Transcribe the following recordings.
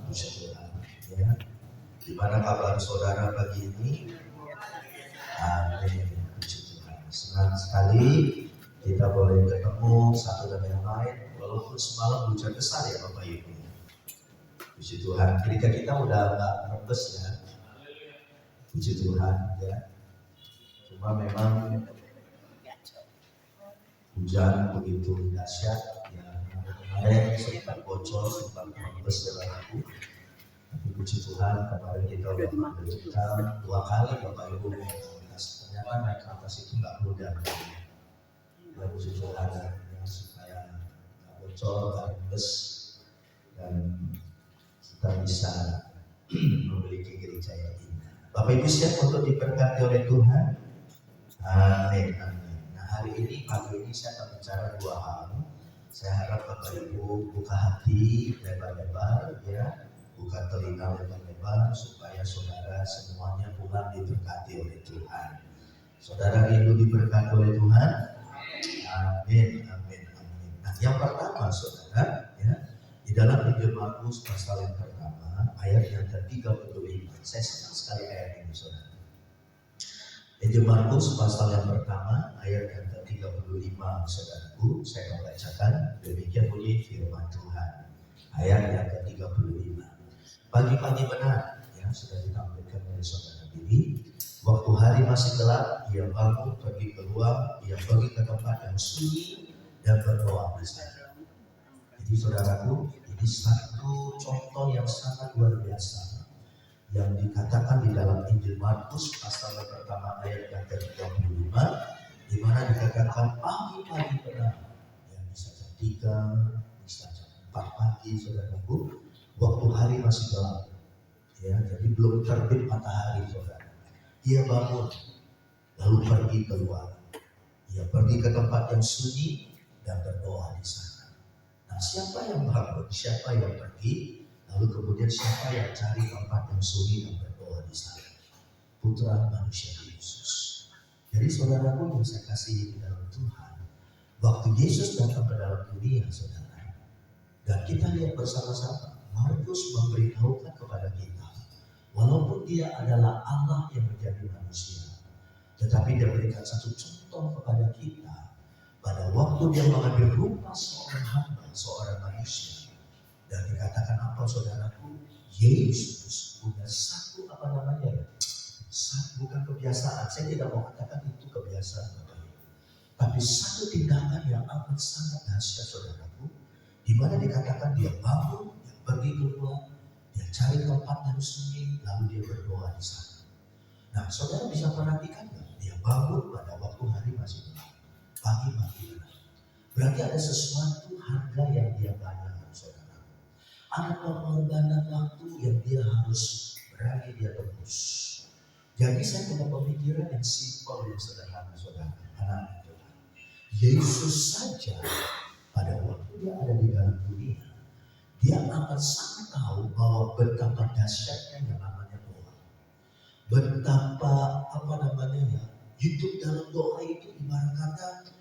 Puji Tuhan. Ya. Gimana kabar saudara pagi ini? Amin. Puji Tuhan. Senang sekali kita boleh ketemu satu dan yang lain. Walaupun semalam hujan besar ya Bapak Ibu. Puji Tuhan. Ketika kita udah nggak nervous ya. Puji Tuhan ya. Cuma memang hujan begitu dahsyat ya. Kemarin sempat bocor, sempat nervous dalam aku. Tapi puji Tuhan kemarin kita udah bercerita 2 kali Bapak Ibu naik ke atas. Ternyata naik ke atas itu nggak mudah. Ya puji Tuhan ya, supaya nggak bocor, nggak nervous dan kita bisa memiliki gereja yang indah. Bapak Ibu siap untuk diberkati oleh Tuhan? Amin. Amin. Nah hari ini, pagi ini saya akan bicara 2 hal. Saya harap Bapak Ibu buka hati lebar-lebar ya, buka telinga lebar-lebar supaya saudara semuanya pulang diberkati oleh Tuhan. Saudara rindu diberkati oleh Tuhan? Amin. Amin. Amin. Nah yang pertama saudara ya, di dalam Injil Markus pasal yang pertama ayat yang ke-35. Saya senang sekali ayat ini saudara. Injil Markus pasal yang pertama ayat yang ke-35 saudaraku, saya akan bacakan demikian bunyi firman Tuhan. Ayat yang ke-35. Pagi-pagi benar yang sudah ditampilkan oleh saudara ini. Waktu hari masih gelap, ia bangun pergi keluar, ia pergi ke tempat yang sunyi dan berdoa di sana. Jadi saudaraku, ini satu contoh yang sangat luar biasa yang dikatakan di dalam Injil Markus pasal yang pertama ayat yang ke-35, di mana dikatakan pagi-pagi benar, ya bisa jam 3, bisa jam 4 pagi saudaraku, waktu hari masih gelap, ya jadi belum terbit matahari saudara. Ia bangun, lalu pergi keluar, ia pergi ke tempat yang sunyi dan berdoa di sana. Nah siapa yang bangun, siapa yang pergi? Lalu kemudian siapa yang cari tempat yang sunyi dan berdoa di sana? Putra manusia Yesus. Jadi saudaraku yang saya kasihi di dalam Tuhan, waktu Yesus datang ke dalam dunia saudara, dan kita lihat bersama-sama, Markus memberitahukan kepada kita, walaupun dia adalah Allah yang menjadi manusia, tetapi dia berikan satu contoh kepada kita, pada waktu dia mengambil rupa seorang hamba, seorang manusia. Dan dikatakan apa saudaraku? Yesus punya satu bukan kebiasaan. Saya tidak mau katakan itu kebiasaan Bapak Ibu. Tapi satu tindakan yang amat sangat dahsyat saudaraku. Di mana dikatakan dia bangun, dia pergi keluar, dia cari tempat yang sunyi, lalu dia berdoa di sana. Nah saudara bisa perhatikan nggak? Dia bangun pada waktu hari masih gelap, pagi-pagi. Berarti ada sesuatu harga yang dia bayar saudara. Ada pengorbanan waktu yang dia harus berani dia tebus. Jadi saya punya pemikiran yang simpel, yang sederhana saudara. Anak Tuhan, Yesus saja pada waktu dia ada di dalam dunia, dia akan sangat tahu bahwa betapa dahsyatnya yang namanya doa. Betapa hidup dalam doa itu ibarat kata,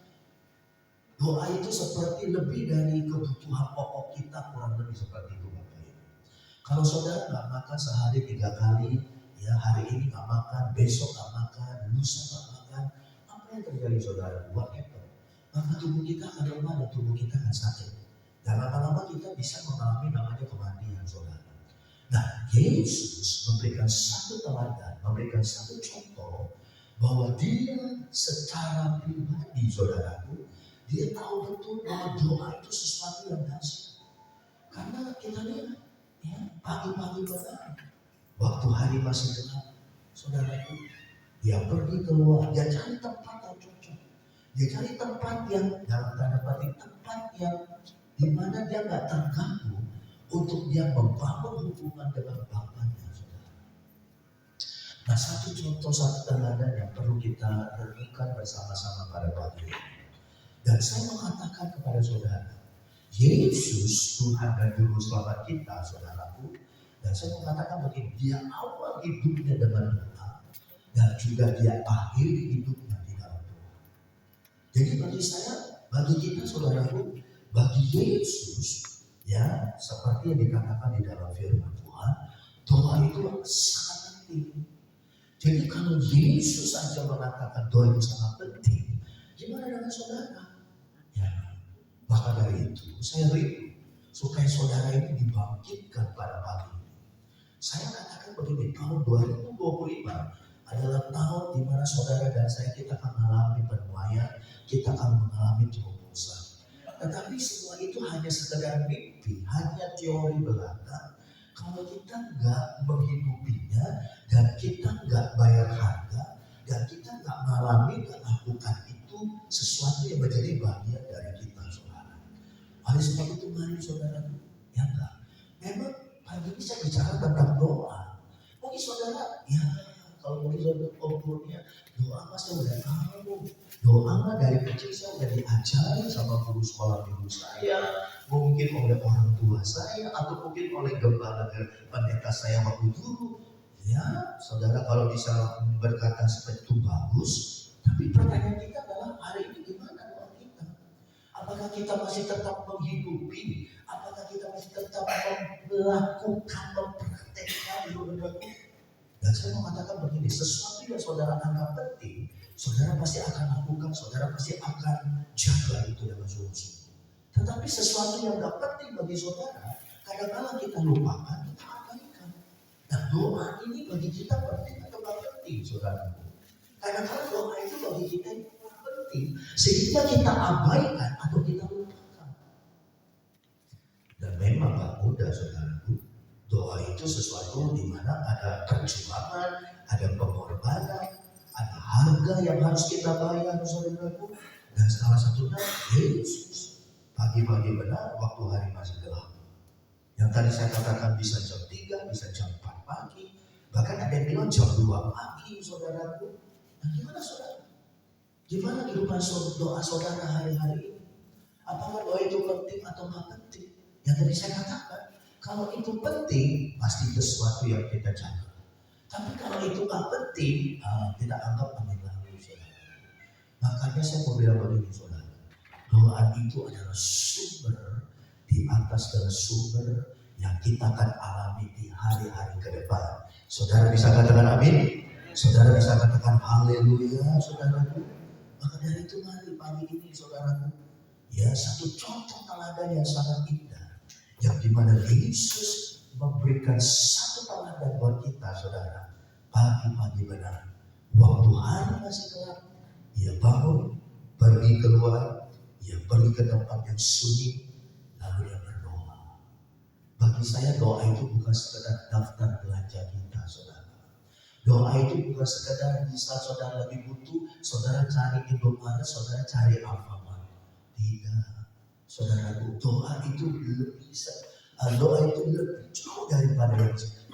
doa itu seperti lebih dari kebutuhan pokok kita, kurang lebih seperti itu Bapak Ibu. Kalau saudara nggak makan sehari 3 kali, ya hari ini nggak makan, besok nggak makan, lusa nggak makan, apa yang terjadi saudara? What happen? Maka tubuh kita akan lemah dan tubuh kita akan sakit. Dan lama-lama kita bisa mengalami namanya kematian saudara. Nah Yesus memberikan satu teladan, memberikan satu contoh bahwa dia secara pribadi saudaraku, dia tahu betul bahwa doa itu sesuatu yang dahsyat. Karena kita lihat, ya, pagi-pagi benar, waktu hari masih gelap, saudaraku, dia pergi keluar, dia cari tempat yang cocok, dia cari tempat yang dalam tanda petik tempat yang dimana dia nggak terganggu untuk dia membangun hubungan dengan Bapaknya, saudara. Nah satu contoh, satu teladan yang perlu kita renungkan bersama-sama pada pagi ini. Dan saya mau katakan kepada saudara, Yesus Tuhan dan Juru Selamat kita saudaraku. Dan saya mau katakan begini, dia awal hidupnya dengan doa, dan juga dia akhir hidupnya di dalam doa. Jadi bagi saya, bagi kita saudaraku, bagi Yesus, ya seperti yang dikatakan di dalam firman Tuhan, itu sangat penting. Jadi kalau Yesus saja mengatakan doa itu sangat penting, gimana dengan saudara? Ya, maka dari itu saya rindu supaya saudara ini dibangkitkan pada pagi ini. Saya katakan begini, tahun 2025 adalah tahun di mana saudara dan saya kita akan mengalami penuaian, kita akan mengalami terobosan. Tetapi semua itu hanya sekedar mimpi, hanya teori belaka. Kalau kita nggak menghidupinya dan kita nggak bayar harga dan kita nggak mengalami, nggak lakukan itu sesuatu yang menjadi bagian dari kita, saudara. Oleh sebab itu mari saudara, ya enggak. Memang pagi ini saya bicara tentang doa. Mungkin saudara, ya kalau mungkin saudara umurnya doa pasti udah tahu. Doa mah dari kecil saya udah diajari sama guru sekolah minggu saya, mungkin oleh orang tua saya, atau mungkin oleh gembala pendeta saya waktu dulu. Ya, saudara kalau bisa berkata seperti itu bagus, tapi pertanyaan kita adalah hari ini gimana doa kita? Apakah kita masih tetap menghidupi? Apakah kita masih tetap melakukan, mempraktekkan doa? Dan saya mau katakan begini, sesuatu yang saudara anggap penting, saudara pasti akan lakukan, saudara pasti akan jaga itu dengan sungguh-sungguh. Tetapi sesuatu yang gak penting bagi saudara, kadang-kadang kita lupakan, kita abaikan. Nah, doa ini bagi kita penting atau gak penting, saudara? Kadang-kadang doa itu bagi kita penting, sehingga kita abaikan atau kita lupakan. Dan memang gak mudah, saudaraku. Doa itu sesuatu di mana ada perjuangan, ada pengorbanan, ada harga yang harus kita bayar, saudaraku. Dan salah satunya Yesus. Pagi-pagi benar, waktu hari masih gelap. Yang tadi saya katakan bisa jam 3, bisa jam 4 pagi. Bahkan ada yang bilang jam 2 pagi, saudaraku. Nah, gimana saudara? Gimana kehidupan doa saudara hari-hari ini? Apakah doa itu penting atau nggak penting? Yang tadi saya katakan, kalau itu penting, pasti sesuatu yang kita jaga. Tapi kalau itu nggak penting, kita anggap amin lalu, saudara. Makanya saya mau bilang begini, saudara. Doa itu adalah sumber di atas segala sumber yang kita akan alami di hari-hari ke depan. Saudara bisa katakan amin? Saudara bisa katakan haleluya, saudaraku. Maka dari itu mari pagi ini, saudaraku, ya satu contoh teladan yang sangat indah, yang dimana Yesus memberikan satu teladan buat kita, saudara. Pagi-pagi benar, waktu hari masih gelap, ia bangun, pergi keluar, ia pergi ke tempat yang sunyi, lalu ia berdoa. Bagi saya doa itu bukan sekedar daftar belanja kita, saudara. Doa itu bukan sekedar di saat saudara lagi butuh, saudara cari Indomaret, saudara cari Alfamart. Tidak, saudaraku, doa itu lebih jauh daripada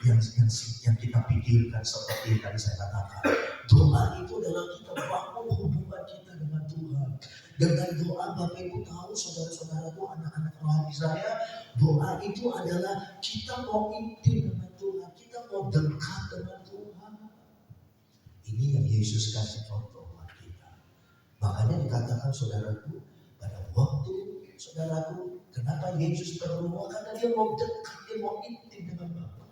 yang kita pikirkan seperti yang tadi saya katakan. Doa itu adalah kita bangun hubungan kita dengan Tuhan. Dengan doa, Bapak Ibu tahu, saudara-saudaraku, anak-anak rohani saya, doa itu adalah kita mau intim dengan Tuhan, kita mau dekat dengan Tuhan. Ini yang Yesus kasih contoh buat kita. Makanya dikatakan, saudaraku, pada waktu saudaraku, kenapa Yesus berdoa? Karena dia mau dekat, dia mau intim dengan Bapa.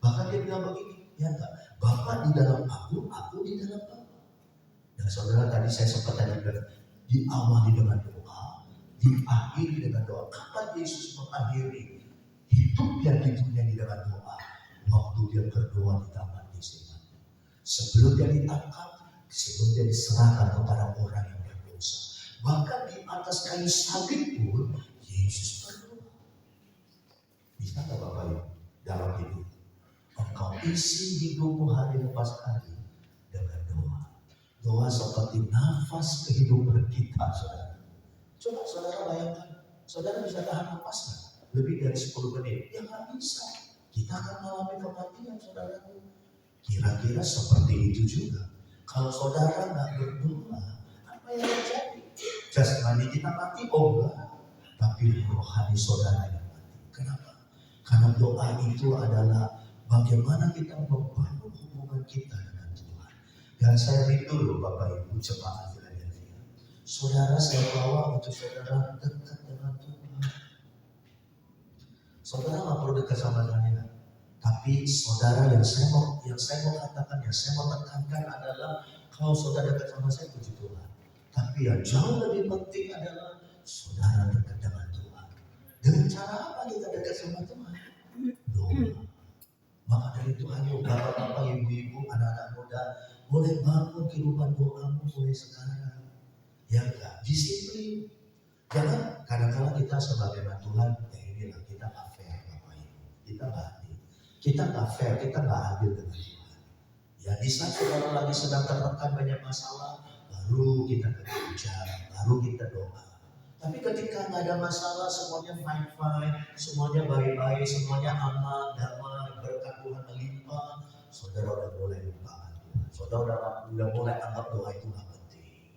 Bahkan dia bilang begini, ya enggak, Bapa di dalam aku di dalam Bapa. Dan saudara, tadi saya sempat tadi bilang, diawali dengan doa, diakhiri dengan doa. Kapan Yesus mengakhiri hidupnya di dunia di dalam doa? Waktu dia berdoa di taman Getsemani. Sebelum dia ditangkap, sebelum dia diserahkan kepada orang yang berdosa. Bahkan di atas kayu salib pun Yesus berdoa. Bisa nggak Bapak Ibu dalam hidup engkau isi hidupmu hari lepas hari dengan doa. Doa seperti nafas kehidupan kita, saudara. Coba saudara bayangkan, saudara bisa tahan nafas nggak? Lebih dari 10 menit? Ya nggak bisa. Kita akan mengalami kematian, saudaraku. Kira-kira seperti itu juga. Kalau saudara nggak berdoa, apa yang terjadi? Jasmani kita mati, oh enggak. Tapi rohani saudara yang mati. Kenapa? Karena doa itu adalah bagaimana kita membangun hubungan kita dengan Tuhan. Dan saya rindu loh Bapak Ibu jemaat Philadelphia. Saudara saya bawa untuk saudara dekat dengan Tuhan. Saudara nggak perlu dekat sama saya, tapi Tapi saudara yang saya mau katakan, yang saya mau tekankan adalah kalau saudara dekat sama saya, puji Tuhan. Tapi yang jauh lebih penting adalah saudara dekat dengan Tuhan. Dengan cara apa kita dekat sama Tuhan? Doa. Maka dari itu ayo bapak-bapak, ibu-ibu, anak-anak muda, boleh bangun kehidupan doamu mulai sekarang. Ya enggak? Disiplin. Jangan kadang-kadang kita sebagai Tuhan, inilah kita nggak fair Bapak Ibu. Kita nggak adil. Kita nggak fair, kita nggak adil dengan Tuhan. Ya di saat saudara lagi sedang tertekan banyak masalah, baru kita kerja, baru kita doa. Tapi ketika nggak ada masalah, semuanya fine-fine, semuanya baik-baik, semuanya aman, damai, berkat Tuhan melimpah, saudara udah mulai lupakan Tuhan. Saudara udah mulai anggap doa itu nggak penting.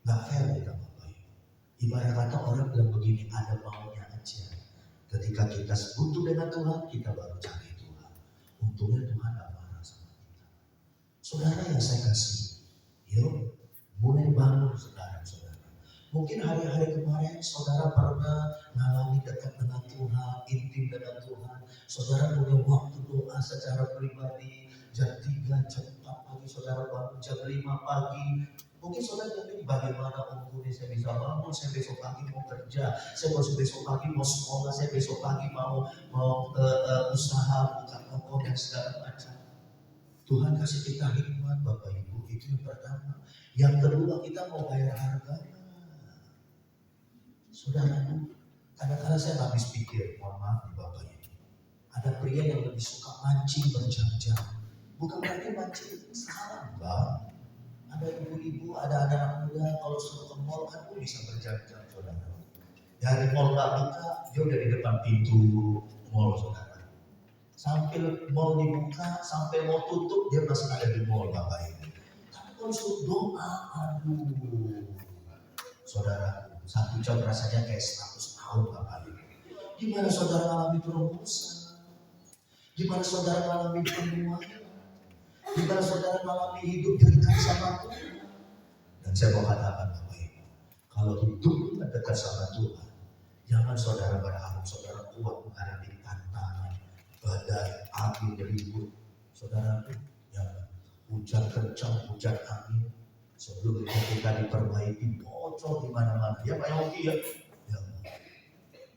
Nggak fair kita Bapak Ibu. Ibarat kata orang bilang begini, ada maunya aja. Ketika kita sekutu dengan Tuhan, kita baru cari Tuhan. Untungnya Tuhan nggak marah sama kita. Saudara yang saya kasih, yuk mulai bangun saudara. Mungkin hari-hari kemarin saudara pernah mengalami dekat dengan Tuhan, intim dengan Tuhan. Saudara punya waktu doa secara pribadi, jam 3, jam 4 pagi saudara bangun, jam 5 pagi. Mungkin saudara bilang, bagaimana ini saya bisa bangun, saya besok pagi mau kerja, saya besok pagi mau sekolah, saya besok pagi mau usaha, buka toko dan segala macam. Tuhan kasih kita hikmat Bapak Ibu, itu yang pertama. Yang kedua, kita mau bayar harganya. Saudara, kadang-kadang saya habis pikir, mohon maaf nih Bapak Ibu, ada pria yang lebih suka mancing berjam-jam. Bukan berarti mancing salah, Bang. Ada ibu-ibu, ada anak muda, kalau suruh ke mall kan bisa berjam-jam, saudara. Dari mall nggak buka, dia udah di depan pintu mall, saudara. Sampai mall dibuka, sampai mau tutup, dia masih ada di mall, Bapak Ibu. Tapi kalau suruh doa, aduh, saudara. 1 jam rasanya kayak 100 tahun Bapak Ibu. Gimana saudara alami terobosan? Gimana saudara alami penuaan? Gimana saudara alami hidup dekat sama Tuhan? Dan saya mau katakan Bapak Ibu, kalau hidup dekat sama Tuhan, jangan saudara berharap saudara kuat menghadapi tantangan, badai, angin, ribut. Saudara yang hujan kencang, hujan angin, sebelum kita diperbaiki bocor di mana-mana. Ya Pak Yogi ya.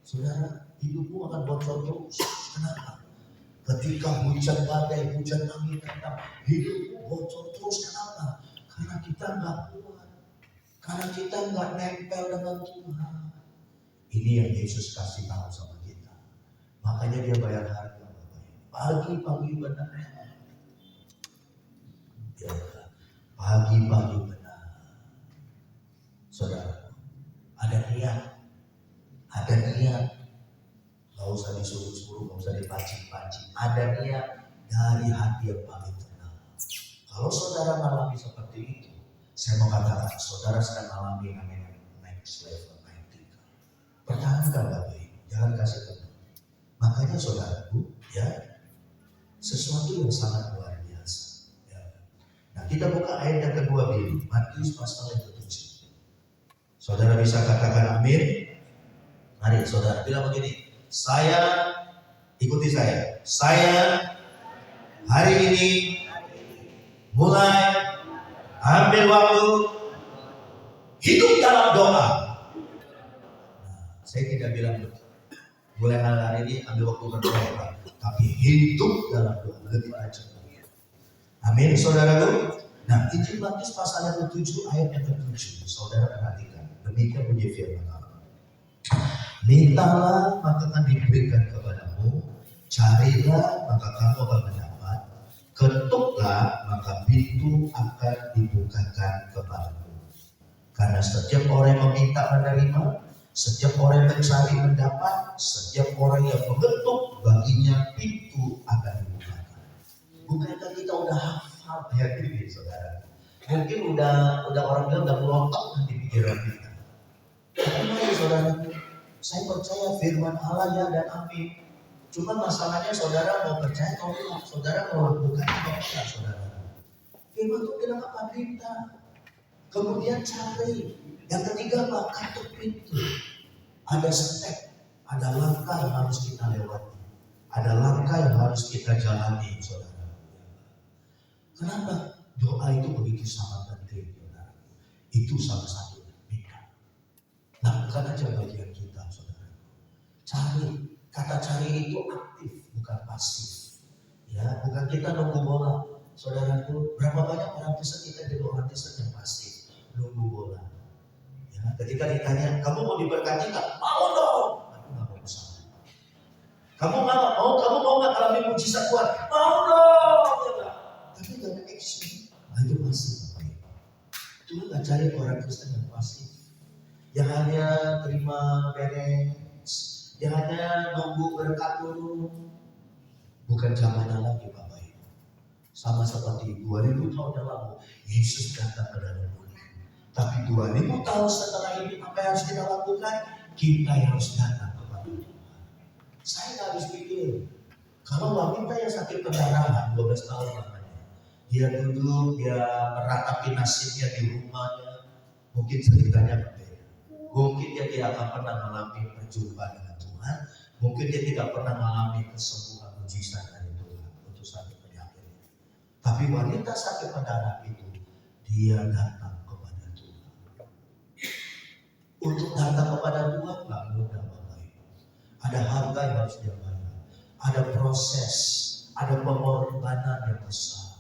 Saudara, hidupmu akan bocor terus. Kenapa? Ketika hujan badai, hujan angin datang, hidupmu bocor terus. Kenapa? Karena kita nggak kuat. Karena kita nggak nempel dengan Tuhan. Ini yang Yesus kasih tahu sama kita. Makanya dia bayar harga. Pagi-pagi benar. Ya, pagi-pagi benar. Saudara, ada niat. Gak usah disuruh-suruh, gak usah dipancing-pancing. Ada niat dari hati yang paling tenang. Kalau saudara mengalami seperti itu, saya mau katakan, saudara sedang mengalami yang namanya next level, naik tingkat. Pertahankan Bapak Ibu, jangan kasih tenang. Makanya saudaraku, ya, sesuatu yang sangat luar biasa. Ya. Nah, kita buka ayat yang kedua dulu, Matius pasal yang ke-7. Saudara bisa katakan amin. Mari saudara bilang begini, ikuti saya. Saya hari ini mulai ambil waktu hidup dalam doa. Saya tidak bilang mulai hari ini ambil waktu berdoa, tapi hidup dalam doa lebih tajam. Amin, saudaraku. Nah, Injil Matius pasal yang ke-7 ayat yang ke-7, saudara perhatikan. Demikian bunyi firman Allah. Mintalah maka akan diberikan kepadamu, carilah maka kamu akan mendapat, ketuklah maka pintu akan dibukakan kepadamu. Karena setiap orang yang meminta menerima, setiap orang yang mencari mendapat, setiap orang yang mengetuk baginya pintu akan dibukakan. Bukankah kita udah hafal ayat ini, saudara? Mungkin udah orang bilang udah melontok di pikiran kita. Tapi mari saudara, saya percaya firman Allah ya dan amin. Cuma masalahnya saudara mau percaya atau tidak, saudara mau lakukan atau tidak, saudara. Firman itu bilang apa? Minta. Kemudian cari. Yang ketiga apa? Ketuk pintu. Ada step, ada langkah yang harus kita lewati. Ada langkah yang harus kita kita jalani, saudara. Kenapa doa itu begitu sangat penting, saudara? Itu salah satu minta. Lakukan aja bagian kita, saudara. Cari, kata cari itu aktif, bukan pasif. Ya, bukan kita nunggu bola. Saudaraku, berapa banyak orang Kristen kita jadi orang Kristen yang pasif, nunggu bola. Ya, ketika ditanya, kamu mau diberkati nggak? Mau dong. Aku nggak mau bersama. Kamu mau nggak alami mujizat Tuhan? Mau dong. Ya, tapi nggak ada action. Nah, itu pasif. Tuhan nggak cari orang Kristen yang pasif, yang hanya terima beres, yang hanya nunggu berkat turun. Bukan zamannya lagi, Bapak Ibu. Sama seperti 2000 tahun yang lalu, Yesus datang ke dalam dunia. Tapi 2000 tahun setelah ini, apa yang harus kita lakukan? Kita yang harus datang kepada Tuhan. Saya nggak habis pikir, kalau wanita yang sakit pendarahan 12 tahun namanya, dia duduk, dia meratapi nasibnya di rumahnya, mungkin ceritanya berbeda. Mungkin dia tidak akan pernah mengalami perjumpaan dengan Tuhan, mungkin dia tidak pernah mengalami kesembuhan mujizat dari Tuhan untuk sakit penyakit. Tapi wanita sakit pendarahan itu, dia datang kepada Tuhan. Untuk datang kepada Tuhan nggak mudah, Bapak Ibu. Ada harga yang harus dia bayar, ada proses, ada pengorbanan yang besar.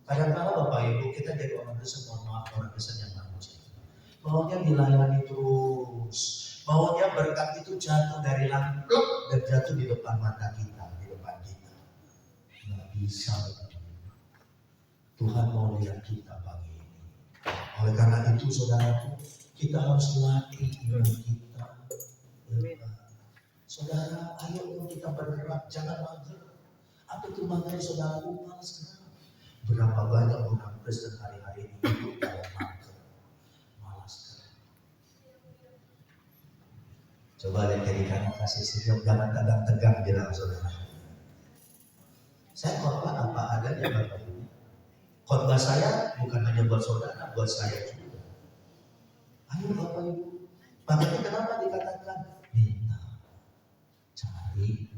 Kadang-kadang Bapak Ibu kita jadi orang Kristen, mohon maaf, orang Kristen yang manja. Maunya dilayani terus, maunya berkat itu jatuh dari langit dan jatuh di depan mata kita, di depan kita. Nggak bisa, Bapak Ibu. Tuhan mau lihat kita pagi ini. Oleh karena itu, saudaraku, kita harus melatih iman kita. Saudara, ayo kita bergerak, jangan mager. Apa itu makanya saudaraku malas gerak? Berapa banyak orang Kristen hari-hari ini hidup dalam mager, malas gerak. Coba lihat kiri kanan, kasih senyum, jangan tegang-tegang bilang saudara. Saya khotbah apa adanya, Bapak Ibu. Khotbah saya bukan hanya buat saudara, buat saya juga. Ayo Bapak Ibu. Makanya kenapa dikatakan minta, cari,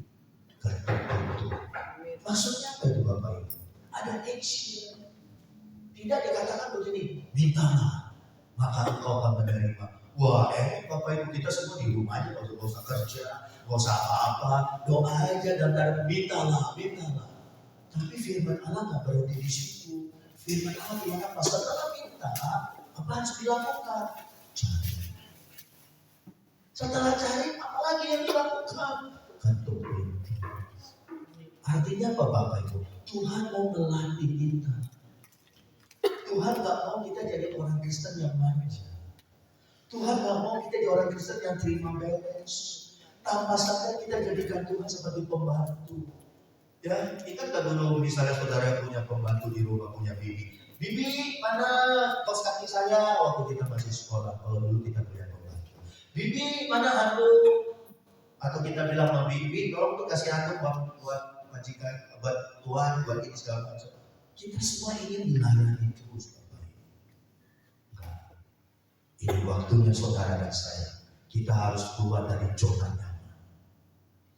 berdoa. Maksudnya apa itu Bapak Ibu? Ada action. Tidak dikatakan begini, mintalah, maka engkau akan menerima. Wah, Bapak Ibu, kita semua di rumah aja, gak usah kerja, gak usah apa-apa, doa aja dan mintalah. Tapi firman Allah gak berhenti di situ. Firman Allah bilang apa? Setelah minta, apa harus dilakukan? Cari. Setelah cari, apa lagi yang dilakukan? Ketuk pintu. Artinya apa Bapak Ibu? Tuhan mau melatih kita. Tuhan gak mau kita jadi orang Kristen yang manja. Tuhan gak mau kita jadi orang Kristen yang terima beres. Tanpa sadar kita jadikan Tuhan seperti pembantu. Ya, ingat gak dulu misalnya saudara punya pembantu di rumah, punya bibi. Bibi, mana kos kaki saya waktu kita masih sekolah, kalau dulu kita punya pembantu. Bibi, mana handuk? Atau kita bilang sama bibi, tolong tuh kasih handuk buat majikan, buat tuan, buat ini segala macam. Kita semua ingin dilayani terus, Bapak Ibu. Ini waktunya saudara dan saya. Kita harus keluar dari zona nyaman.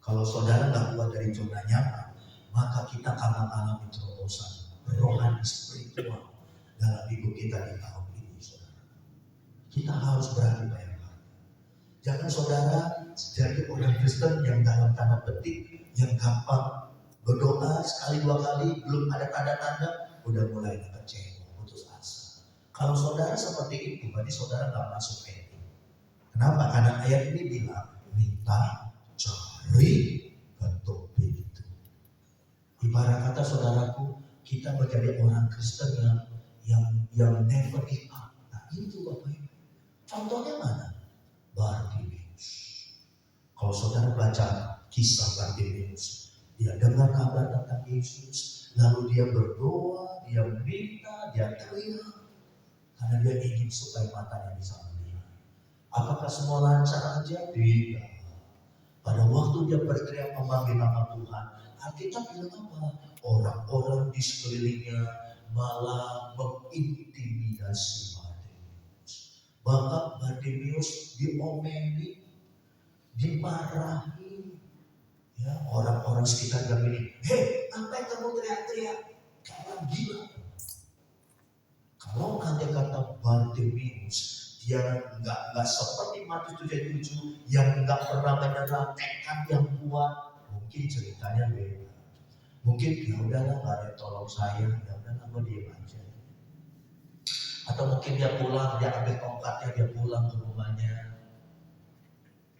Kalau saudara nggak keluar dari zona nyaman, maka kita akan mengalami terobosan rohani spiritual dalam hidup kita di tahun ini, saudara. Kita harus berani bayar harga. Jangan saudara jadi orang Kristen yang dalam tanda petik yang gampang berdoa sekali dua kali belum ada tanda-tanda udah mulai kecewa, putus asa. Kalau saudara seperti itu, berarti saudara nggak masuk ini. Kenapa? Karena ayat ini bilang minta, cari, ketuk pintu. Ibarat kata saudaraku, kita menjadi orang Kristen yang never give up. Nah itu Bapak Ibu. Contohnya mana? Bartimeus. Kalau saudara baca kisah Bartimeus, dia dengar kabar tentang Yesus, lalu dia berdoa, dia minta, dia teriak, karena dia ingin supaya matanya bisa melihat. Apakah semua lancar aja? Tidak. Pada waktu dia berteriak memanggil nama Tuhan, Alkitab bilang apa? Orang-orang di sekelilingnya malah mengintimidasi Bartimeus. Bahkan Bartimeus diomeli, dimarahi. Ya, orang-orang sekitar bilang gini, hei, ngapain kamu teriak-teriak? Kamu orang gila. Kalau ada kata Bartimeus, dia nggak seperti Matius 7 yang nggak pernah menyerah, tekad yang kuat. Mungkin ceritanya beda. Mungkin ya udahlah, nggak ada yang tolong saya, ya udahlah, gue diem aja. Atau mungkin dia pulang, dia ambil tongkatnya, dia pulang ke rumahnya.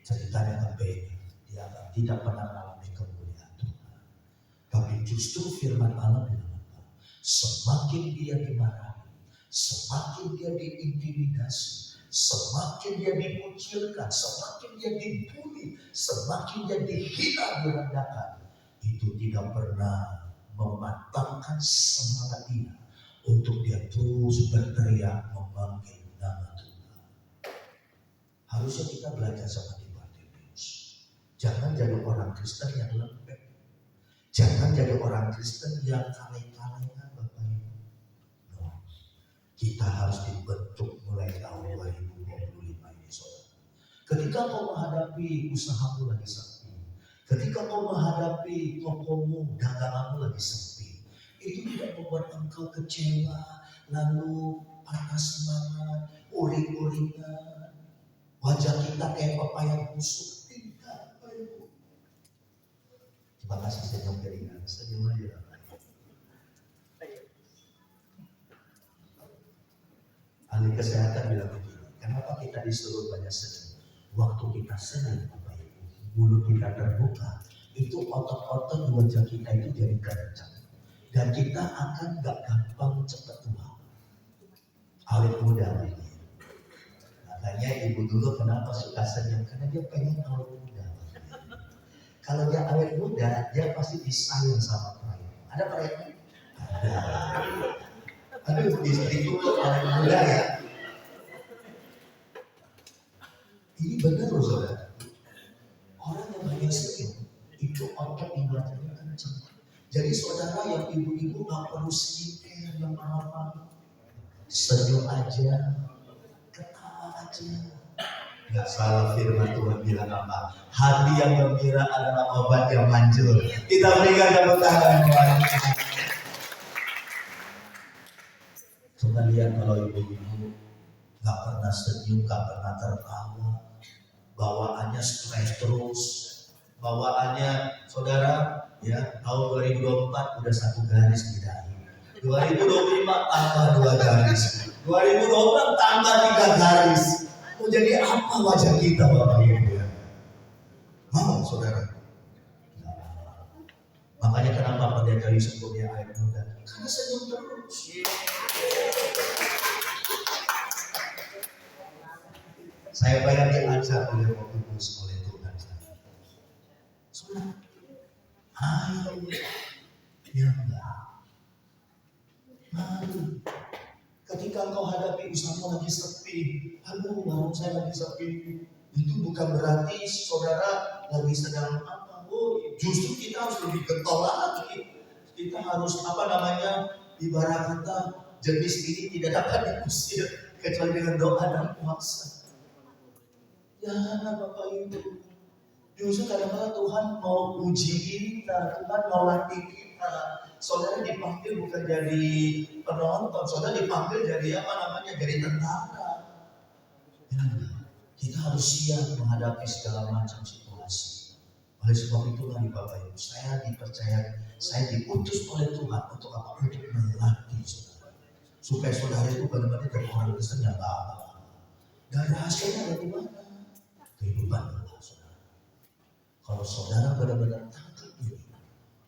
Ceritanya berbeda. Dia tidak pernah mengalami kemuliaan Tuhan. Tapi justru firman Allah bilang apa? Semakin dia dimarahi, semakin dia diintimidasi, semakin dia dikucilkan, semakin dia dibully, semakin dia dihina, direndahkan, itu tidak pernah mematahkan semangat dia untuk dia terus berteriak memanggil nama Tuhan. Harusnya kita belajar sama Bartimeus. Jangan jadi orang Kristen yang lembek. Jangan jadi orang Kristen yang kaleng-kalengan, Bapak Ibu. No. Kita harus dibentuk mulai tahun 2025 ini, saudara. Ketika kau menghadapi usahamu lagi sepi, ketika kau menghadapi tokomu, daganganmu lagi sepi, itu tidak membuat engkau kecewa, lalu patah semangat, uring-uringan, wajah kita kayak pepaya busuk. Tidak, Bapak Ibu. Terima kasih, senyum keringan, senyum aja. Ahli kesehatan bilang begini, kenapa kita disuruh banyak senyum? Waktu kita senyum, Bapak Ibu, mulut kita terbuka, itu otot-otot di wajah kita itu jadi kencang, dan kita akan gak gampang cepat tua. Awet muda lagi. Makanya ibu dulu kenapa suka senyum? Karena dia pengen awet muda. Kalau dia awet muda, dia pasti disayang sama klien. Ada klien? Ada. Aduh, istriku kok awet muda ya. Ini benar loh, saudara. Orang yang banyak senyum, itu otot di wajahnya kencang. Jadi saudara yang ibu-ibu gak perlu skincare yang apa, senyum aja, ketawa aja. Gak salah firman Tuhan bilang apa? Hati yang gembira adalah obat yang manjur. Kita berikan tepuk tangan. Coba lihat kalau ibu-ibu gak pernah senyum, gak pernah tertawa, bawaannya stres terus, bawaannya saudara ya, tahun 2024 udah 1 garis di dahi, 2025 tambah 2 garis, 2026 tambah 3 garis. Mau jadi apa wajah kita, Bapak Ibu ya? Mau saudara? Makanya kenapa pendeta Yusuf punya air muda? Karena senyum terus. Saya banyak diajak oleh Roh Kudus oleh Tuhan saya. Saudara, ayo, ya enggak. Mari. Ketika engkau hadapi usahamu lagi sepi, aduh warung saya lagi sepi, itu bukan berarti saudara lagi sedang apa. Oh, justru kita harus lebih getol lagi. Kita harus ibarat kata jenis ini tidak dapat diusir kecuali dengan doa dan puasa. Jangan Bapak Ibu. Justru kadang-kadang Tuhan mau uji kita, Tuhan mau latih kita. Saudara dipanggil bukan jadi penonton, saudara dipanggil jadi jadi tentara. Ya, kita harus siap menghadapi segala macam situasi. Oleh sebab itulah Bapak Ibu, saya dipercaya, saya diutus oleh Tuhan untuk apa? Untuk melatih saudara, supaya saudara itu benar-benar dari orang Kristen yang apa. Dan rahasianya ada di mana? Kehidupan Allah, saudara. Kalau saudara benar-benar tangkap ini,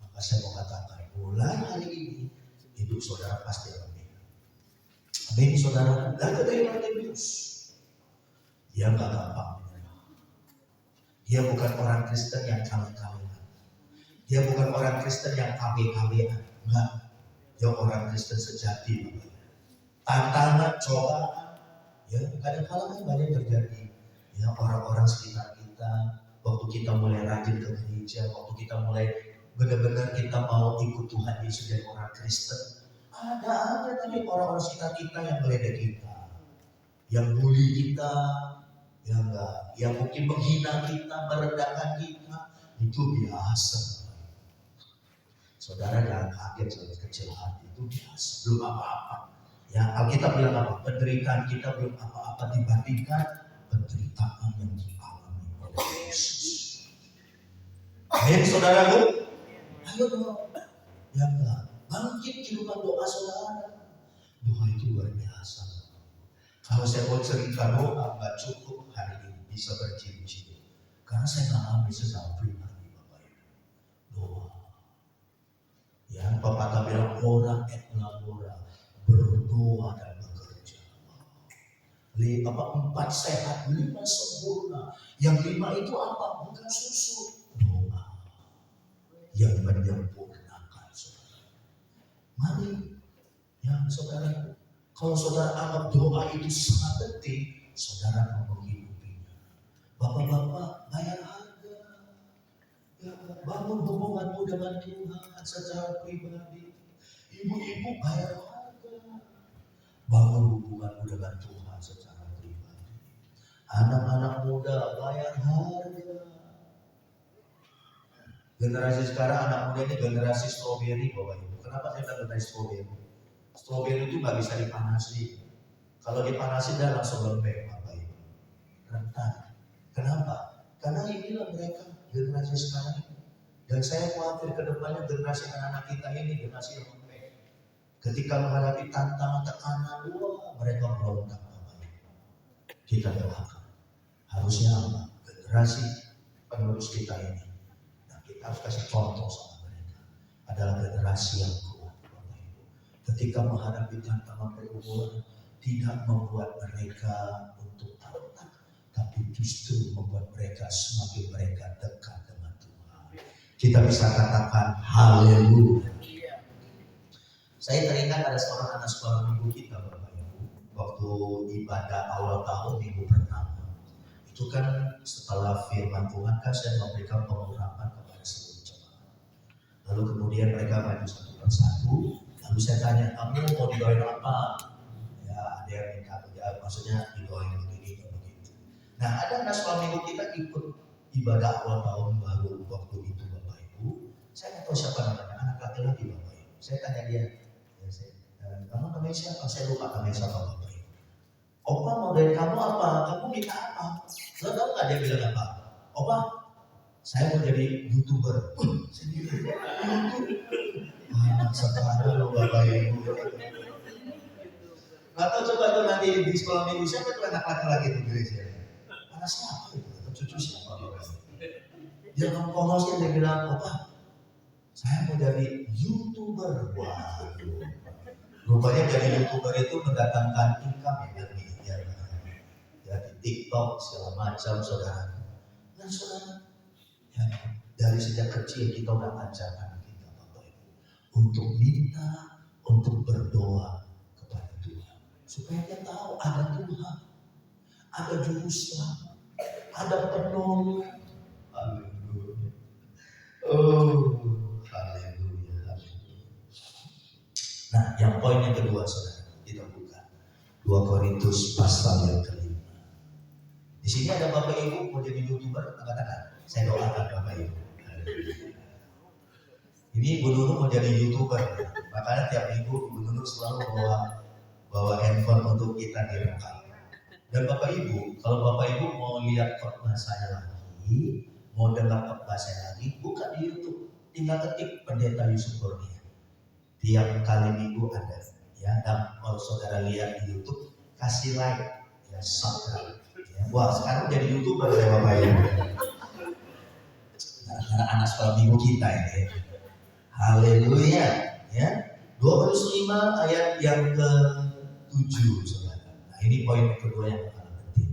maka saya mau katakan mulai hari ini hidup saudara pasti akan beda. Amin, saudara. Dan dari Bartimeus, dia nggak gampang menyerah. Dia bukan orang Kristen yang kaleng-kalengan. Dia bukan orang Kristen yang KB-KBan. Enggak. Dia orang Kristen sejati. Tantangan, cobaan, ya kadang-kadang kan banyak terjadi. Ya, orang-orang sekitar kita, waktu kita mulai rajin ke gereja, waktu kita mulai benar-benar kita mau ikut Tuhan Yesus jadi orang Kristen, ada aja tadi orang-orang sekitar kita yang meledek kita, yang bully kita, ya enggak, yang mungkin menghina kita, merendahkan kita. itu biasa. Saudara jangan kaget saudara, kecil hati itu biasa, belum apa-apa. Ya, Alkitab bilang apa? Penderitaan kita belum apa-apa dibandingkan penderitaan yang dialami oleh Yesus. Amin, saudaraku. Ayo dong, ya enggak? Bangkit kehidupan doa saudara. Doa itu luar biasa. Kalau saya mau cerita doa, nggak cukup hari ini bisa berjilid-jilid. Karena saya mengalami secara pribadi, Bapak Ibu. Doa. Ya, Bapak bilang orang et labora, berdoa dan bekerja. Apa 4 sehat, 5 sempurna. Yang 5 itu apa? Bukan susu, doa yang menyempurnakan saudara. Mari, ya saudara, kalau saudara anggap doa itu sangat penting, saudara mau menghidupinya. Bapak-bapak bayar harga. Ya, bangun hubunganmu dengan Tuhan secara pribadi. Ibu-ibu bayar harga. Bangun hubunganmu dengan Tuhan secara pribadi. Anak-anak muda bayar harga. Generasi sekarang anak muda ini generasi stroberi, Bapak Ibu. Kenapa saya bilang generasi stroberi? Stroberi itu nggak bisa dipanasi. Kalau dipanasi dia langsung lembek, Bapak Ibu. Rentan. Kenapa? Karena inilah mereka. Generasi sekarang ini. Dan saya khawatir ke depannya generasi anak-anak kita ini generasi yang lembek. Ketika menghadapi tantangan tekanan, mereka berontak. Kita doakan. Harusnya apa? Generasi penerus kita ini. Nah, kita harus kasih contoh sama mereka. Adalah generasi yang kuat. Ketika menghadapi tantangan pergumulan, tidak membuat mereka untuk takut, tapi justru membuat mereka semakin mereka dekat dengan Tuhan. Kita bisa katakan haleluya. Saya teringat ada seorang anak sekolah minggu kita, Bapak Ibu, waktu ibadah awal tahun minggu pertama. Itu kan setelah firman Tuhan kan saya memberikan pengurapan kepada seluruh jemaat. Lalu kemudian mereka maju satu persatu. Lalu saya tanya, kamu mau didoain apa? Ya, ada yang minta, ya, maksudnya didoain begini atau begitu. Nah, ada anak sekolah minggu kita ikut ibadah awal tahun baru waktu itu, Bapak Ibu. Saya nggak tahu siapa namanya, anak laki-laki, Bapak Ibu. Saya tanya dia, kamu namanya siapa? Saya lupa namanya siapa, Bapak Ibu. Opa mau dari kamu apa? Kamu minta apa? Lo tahu nggak dia bilang apa? Opa, saya mau jadi YouTuber. Saya bilang, anak sekarang lo Bapak Ibu. Nggak tahu, coba tuh nanti di sekolah minggu siapa tuh anak laki-laki itu gereja? Anak siapa itu? Atau cucu siapa? Dia ngomongnya dia bilang, Opa, saya mau jadi YouTuber. Waduh. Rupanya jadi YouTuber itu mendatangkan income ya, ya di TikTok segala macam, saudara. Nah, saudara, ya, dari sejak kecil kita udah ajarkan kita, Bapak Ibu, untuk minta, untuk berdoa kepada Tuhan, supaya dia tahu ada Tuhan, ada juru selamat, ada penolong. Haleluya. Oh, haleluya. Nah, yang poin yang kedua, saudara, kita buka 2 Korintus pasal yang kelima. Di sini ada Bapak Ibu mau jadi YouTuber, katakan, saya doakan Bapak Ibu. Ini Ibu Nunu mau jadi YouTuber, makanya tiap minggu Ibu Nunu selalu bawa handphone untuk kita direkam. Dan Bapak Ibu, kalau Bapak Ibu mau lihat khotbah saya lagi, mau dengar khotbah saya lagi, buka di YouTube, tinggal ketik Pendeta Yusuf Kurnia. Tiap kali minggu ada, ya. Dan kalau saudara lihat di YouTube, kasih like, ya, subscribe. Ya. Wah, sekarang jadi YouTuber ya Bapak Ibu. Karena anak sekolah minggu kita ini. Haleluya, ya. 2 Korintus 5 ayat yang ke-7, saudara. Nah, ini poin kedua yang paling penting.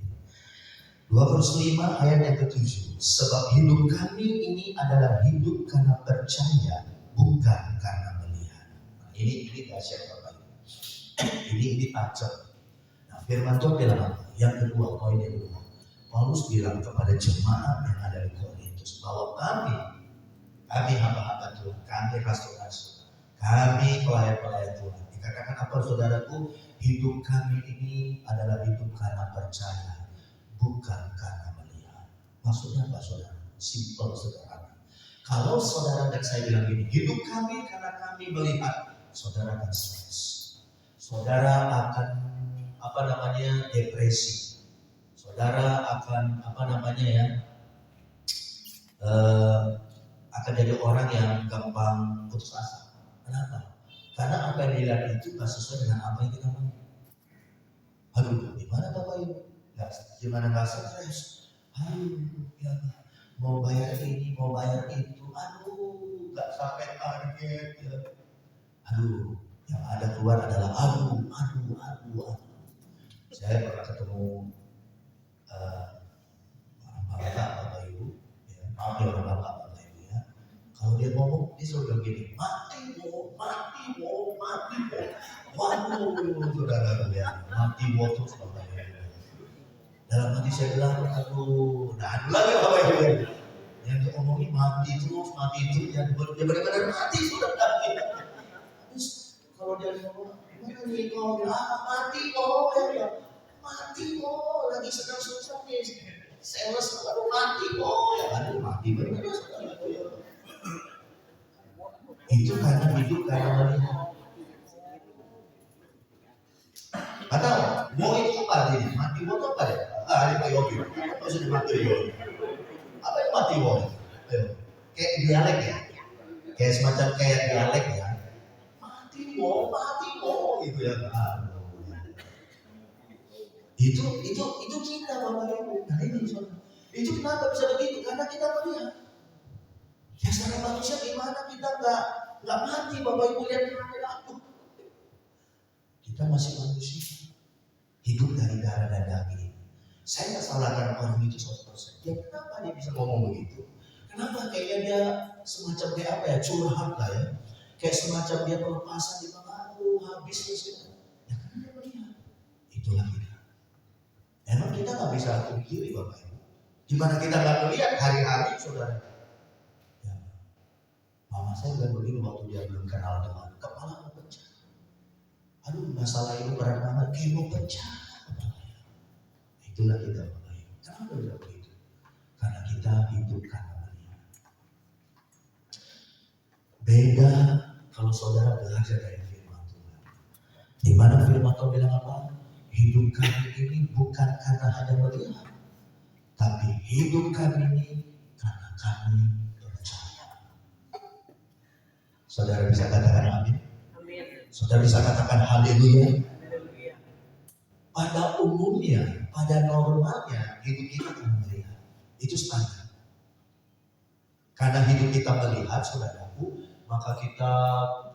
2 Korintus 5 ayat yang ke-7. Sebab hidup kami ini adalah hidup karena percaya, bukan karena melihat. Nah, ini dahsyat Bapak Ibu. Ini tajam. Nah, firman Tuhan bilang apa? Yang kedua, poin yang kedua. Paulus bilang kepada jemaat yang ada di Korintus bahwa kami hamba-hamba Tuhan, kami rasul-rasul, kami pelayan-pelayan Tuhan. Dikatakan apa, saudaraku? Hidup kami ini adalah hidup karena percaya, bukan karena melihat. Maksudnya apa, saudara? Simpel, sederhana. Kalau saudara dan saya bilang gini, hidup kami karena kami melihat, saudara akan stres. Saudara akan depresi. Saudara akan akan jadi orang yang gampang putus asa. Kenapa? Karena apa yang dilihat itu gak sesuai dengan apa yang kita mau. Aduh, gimana Bapak Ibu? Gimana gak stres? Aduh, ya mau bayar ini, mau bayar itu. Aduh, gak sampai target. Ya. Aduh, yang ada keluar adalah aduh. Saya pernah ketemu orang Bapak Ibu. Ya, maaf ya orang Bapak Ibu ya. Kalau dia ngomong, dia selalu bilang gini, mati mo. Waduh, saudara ya, mati mo terus Bapak Ibu. Dalam hati saya bilang, aduh, nah lagi Bapak Ibu. Yang dia ngomongin mati terus, yang benar-benar mati sudah mati. Terus kalau dia ngomong, gimana nih kalau bilang mati ya, mati lagi sedang susah nih, sales baru mati ya, aduh mati benar ya. Itu karena hidup karena melihat. Atau mau itu apa ini? Mati mau itu apa ya? Ini Pak Yogi. Apa sudah mati Yogi? Apa yang mati mau? Kayak dialek ya? Kayak semacam kayak dialek ya? Mati mau gitu ya. Itu kita Bapak Ibu. Nah ini itu kenapa bisa begitu? Karena kita melihat. Ya secara manusia gimana kita nggak mati Bapak Ibu lihat aku. Kita masih manusia. Hidup dari darah dan daging. Saya nggak salahkan orang itu 100%. Ya kenapa dia bisa ngomong begitu? Kenapa kayaknya dia semacam kayak apa ya, curhat lah ya. Kayak semacam dia pelepasan di mana, habis terus. Ya karena dia melihat. Itulah kita. Emang kita nggak bisa pungkiri Bapak Ibu. Gimana kita nggak melihat hari-hari saudara? Ya. Mama saya bilang begini waktu dia belum kenal Tuhan. Kepala pecah. Aduh masalah ini berat banget, kayak mau pecah. Itulah kita Bapak Ibu. Kenapa bisa begitu? Karena kita hidup karena melihat. Beda kalau saudara belajar dari firman Tuhan. Di mana firman Tuhan bilang apa? Hidup kami ini bukan karena hanya melihat, tapi hidup kami ini karena kami percaya. Saudara bisa katakan amin? Saudara bisa katakan haleluya. Pada umumnya, pada normalnya hidup kita akan melihat. Itu standar. Karena hidup kita melihat, saudaraku, maka kita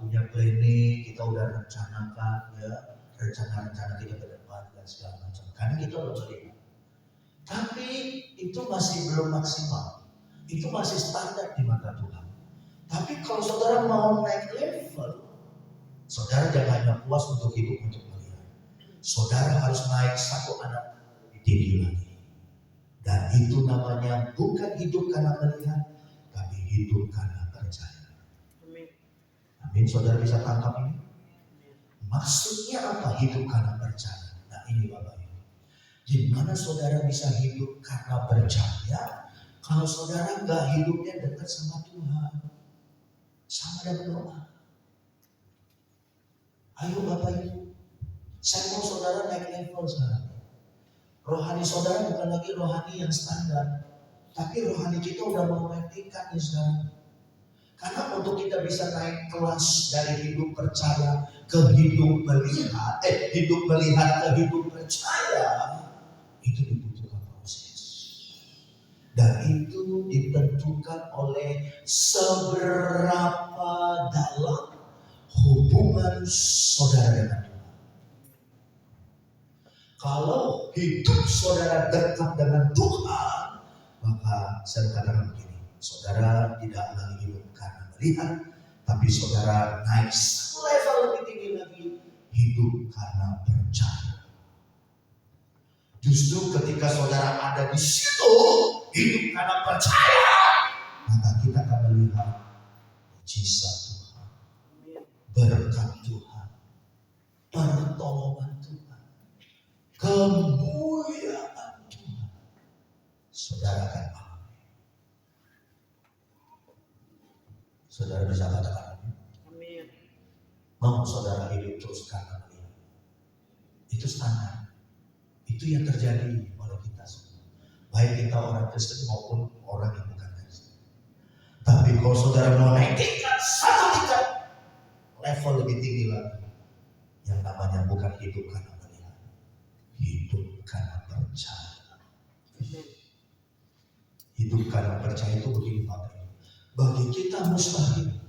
punya planning, kita udah rencanakan ya, rencana-rencana kita ke depan dan segala macam. Karena kita udah melihat. Tapi itu masih belum maksimal. Itu masih standar di mata Tuhan. Tapi kalau saudara mau naik level, saudara jangan hanya puas untuk hidup untuk melihat. Saudara harus naik satu anak tinggi lagi. Dan itu namanya bukan hidup karena melihat, tapi hidup karena percaya. Amin. Saudara bisa tangkap ini? Maksudnya apa hidup karena percaya? Nah ini Bapak Ibu. Gimana saudara bisa hidup karena percaya kalau saudara nggak hidupnya dekat sama Tuhan, sama dengan doa? Ayo Bapak Ibu, saya mau saudara naik level sekarang. Rohani saudara bukan lagi rohani yang standar, tapi rohani kita udah mau naik tingkat nih sekarang. Karena untuk kita bisa naik kelas dari hidup percaya ke hidup melihat, hidup melihat ke hidup percaya, itu dibutuhkan proses. Dan itu ditentukan oleh seberapa dalam hubungan saudara dengan Tuhan. Kalau hidup saudara dekat dengan Tuhan, maka saya katakan begini, saudara tidak lagi hidup karena melihat, tapi saudara naik satu level lebih tinggi lagi, hidup karena percaya. Justru ketika saudara ada di situ, hidup karena percaya, maka kita akan melihat mujizat Tuhan, berkat Tuhan, pertolongan Tuhan, kemuliaan Tuhan. Saudara akan alami. Saudara bisa katakan amin. Mau saudara hidup terus karena melihat. Itu standar. Itu yang terjadi pada kita semua. Baik kita orang Kristen maupun orang yang bukan Kristen. Tapi kalau saudara mau naik tingkat, satu tingkat, level lebih tinggi lagi. Yang namanya bukan hidup karena melihat. Hidup karena percaya. Hidup karena percaya itu begini Bapak. Bagi kita mustahil.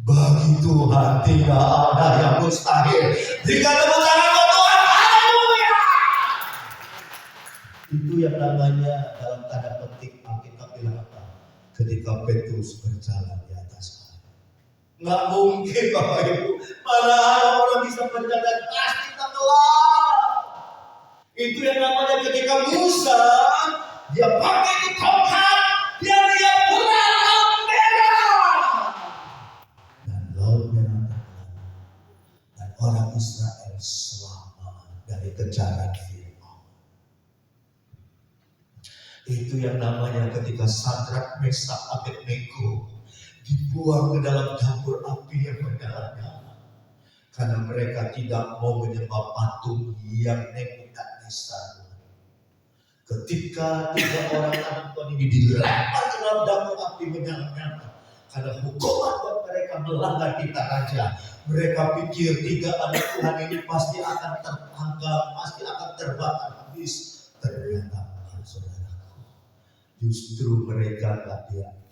Bagi Tuhan tidak ada yang mustahil. Jika tepuk tangan buat Tuhan, haleluya. Itu yang namanya dalam tanda petik Alkitab bilang apa? Ketika Petrus berjalan di atas air. Nggak mungkin Bapak Ibu. Mana ada orang bisa berjalan pasti tenggelam. Itu yang namanya ketika Musa dia pakai itu tongkat, dia lihat laut merah dan laut merah terbelah dan orang Israel selamat dari kejaran Firaun. Itu yang namanya ketika Sadrak, Mesak, Abednego dibuang ke dalam dapur api yang menyala-nyala karena mereka tidak mau menyembah patung yang Nebukadnezar. Ketika 3 orang anak Tuhan ini dilempar ke dalam dapur api menyala-nyala karena hukuman buat mereka melanggar titah raja. Mereka pikir 3 anak Tuhan ini pasti akan tertangkap, pasti akan terbakar habis. Ternyata saudaraku, justru mereka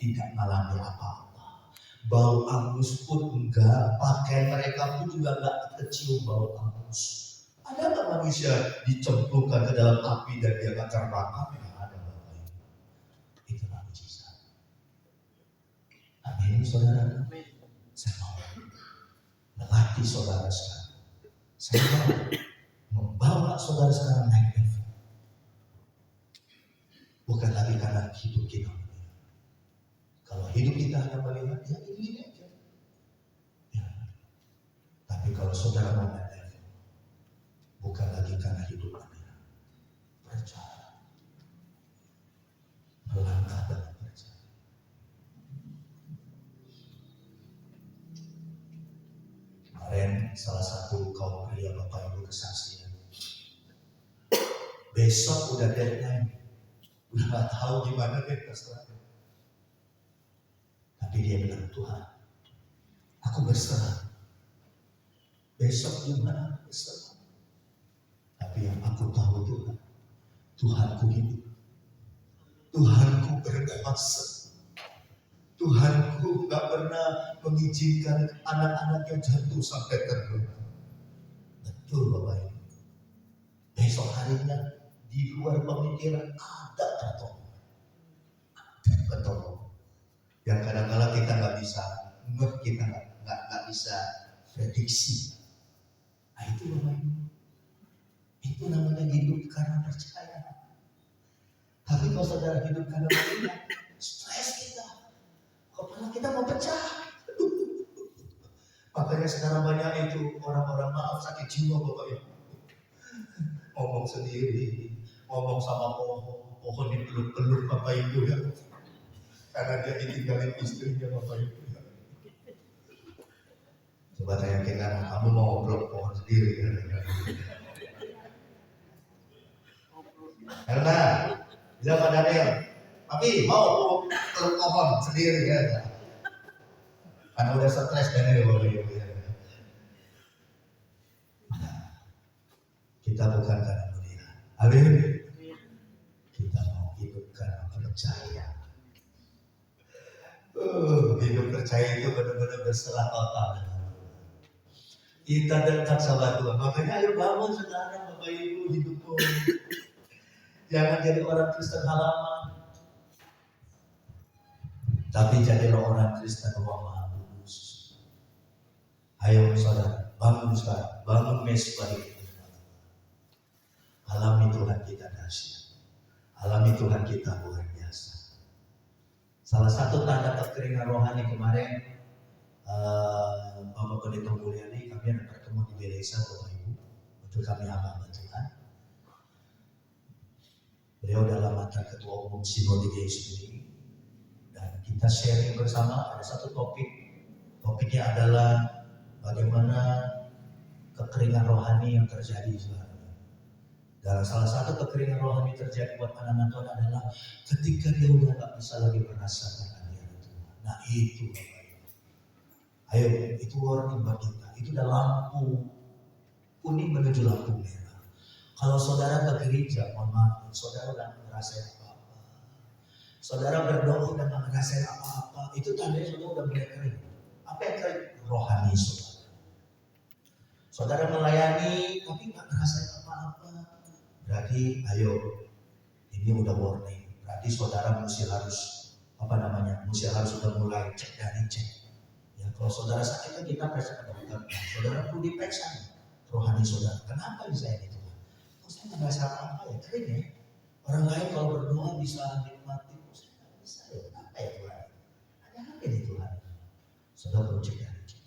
tidak mengalami apa-apa. Bau angus pun enggak, pakaian mereka pun juga enggak kecium bau angus. Ada nggak manusia dicemplungkan ke dalam api dan dia nggak terbakar? Tidak ada Bapak Ibu. Itulah mujizat. Amin, saudara. Saya mau melatih saudara sekarang. Saya mau membawa saudara sekarang naik level. Bukan lagi karena hidup kita melihat. Kalau hidup kita hanya melihat, ya ini aja. Ya. Tapi kalau saudara mau naik level, bukan lagi karena hidup Anda. Percaya. Melangkah dalam percaya. Kemarin salah satu kaum pria Bapak Ibu kesaksian. Besok udah deadline. Udah gak tahu gimana deh terserah. Tapi dia bilang, Tuhan, aku berserah. Besok gimana? Berserah. Tapi yang aku tahu Tuhan, Tuhanku hidup, Tuhanku berkuasa, Tuhanku gak pernah mengizinkan anak-anaknya jatuh sampai terluka. Betul Bapak Ibu. Besok harinya di luar pemikiran ada pertolongan, pertolongan. Yang kadang-kadang kita nggak bisa, kita nggak bisa prediksi. Nah itu Bapak Ibu. Itu namanya hidup karena percaya. Tapi kalau saudara hidup karena percaya, stres kita, kepala kita mau pecah. Makanya sekarang banyak itu orang-orang maaf sakit jiwa Bapak Ibu. Ngomong sendiri, ngomong sama pohon dipeluk-peluk Bapak Ibu ya. Karena dia ditinggalin istrinya Bapak Ibu ya. Coba tanya ke kanan, kamu mau peluk pohon sendiri ya? Karena bilang Pak Daniel, tapi mau peluk pohon sendiri ya? Karena udah stres Daniel Bapak Ibu ya. Kita bukan karena melihat, amin. Kita mau hidup karena percaya. Hidup percaya itu benar-benar berserah total dengan Tuhan. Kita dekat sama Tuhan. Makanya ayo bangun sekarang Bapak Ibu hidupmu. Jangan jadi orang Kristen halaman. Tapi jadilah orang Kristen rumah Maha Kudus. Ayo saudara, bangun sekarang. Bangun mesbah itu. Alami Tuhan kita dahsyat. Alami Tuhan kita luar biasa. Salah satu tanda kekeringan rohani kemarin, Bapak Pendeta Mulyani, kami ada pertemuan di desa Bapak Ibu untuk kami hamba Tuhan. Beliau adalah mantan ketua umum Sinode GSI dan kita sharing bersama. Ada satu topik, topiknya adalah bagaimana kekeringan rohani yang terjadi saudara. Dan salah satu kekeringan rohani terjadi buat anak-anak Tuhan adalah ketika dia udah gak bisa lagi merasakan hadirat Tuhan. Nah itu Bapak Ibu. Ayo, itu warning buat kita. Itu udah lampu kuning menuju lampu merah. Kalau saudara ke gereja, mohon maaf, saudara udah ngerasain apa-apa. Saudara berdoa udah gak ngerasain apa-apa. Itu tandanya saudara udah mulai kering. Apa yang kering? Rohani saudara. Saudara melayani tapi gak ngerasain apa-apa. Berarti ayo, ini udah warning. Berarti saudara mesti harus udah mulai cek dari cek. Ya, kalau saudara sakit kan kita periksa ke dokter. Saudara perlu diperiksa rohani saudara. Kenapa bisa ini Tuhan? Kok saya nggak merasa apa ya? Keren ya. Orang lain kalau berdoa bisa nikmati, kok saya nggak bisa ya? Kenapa ya Tuhan? Ada apa ini Tuhan? Saudara perlu cek dari cek.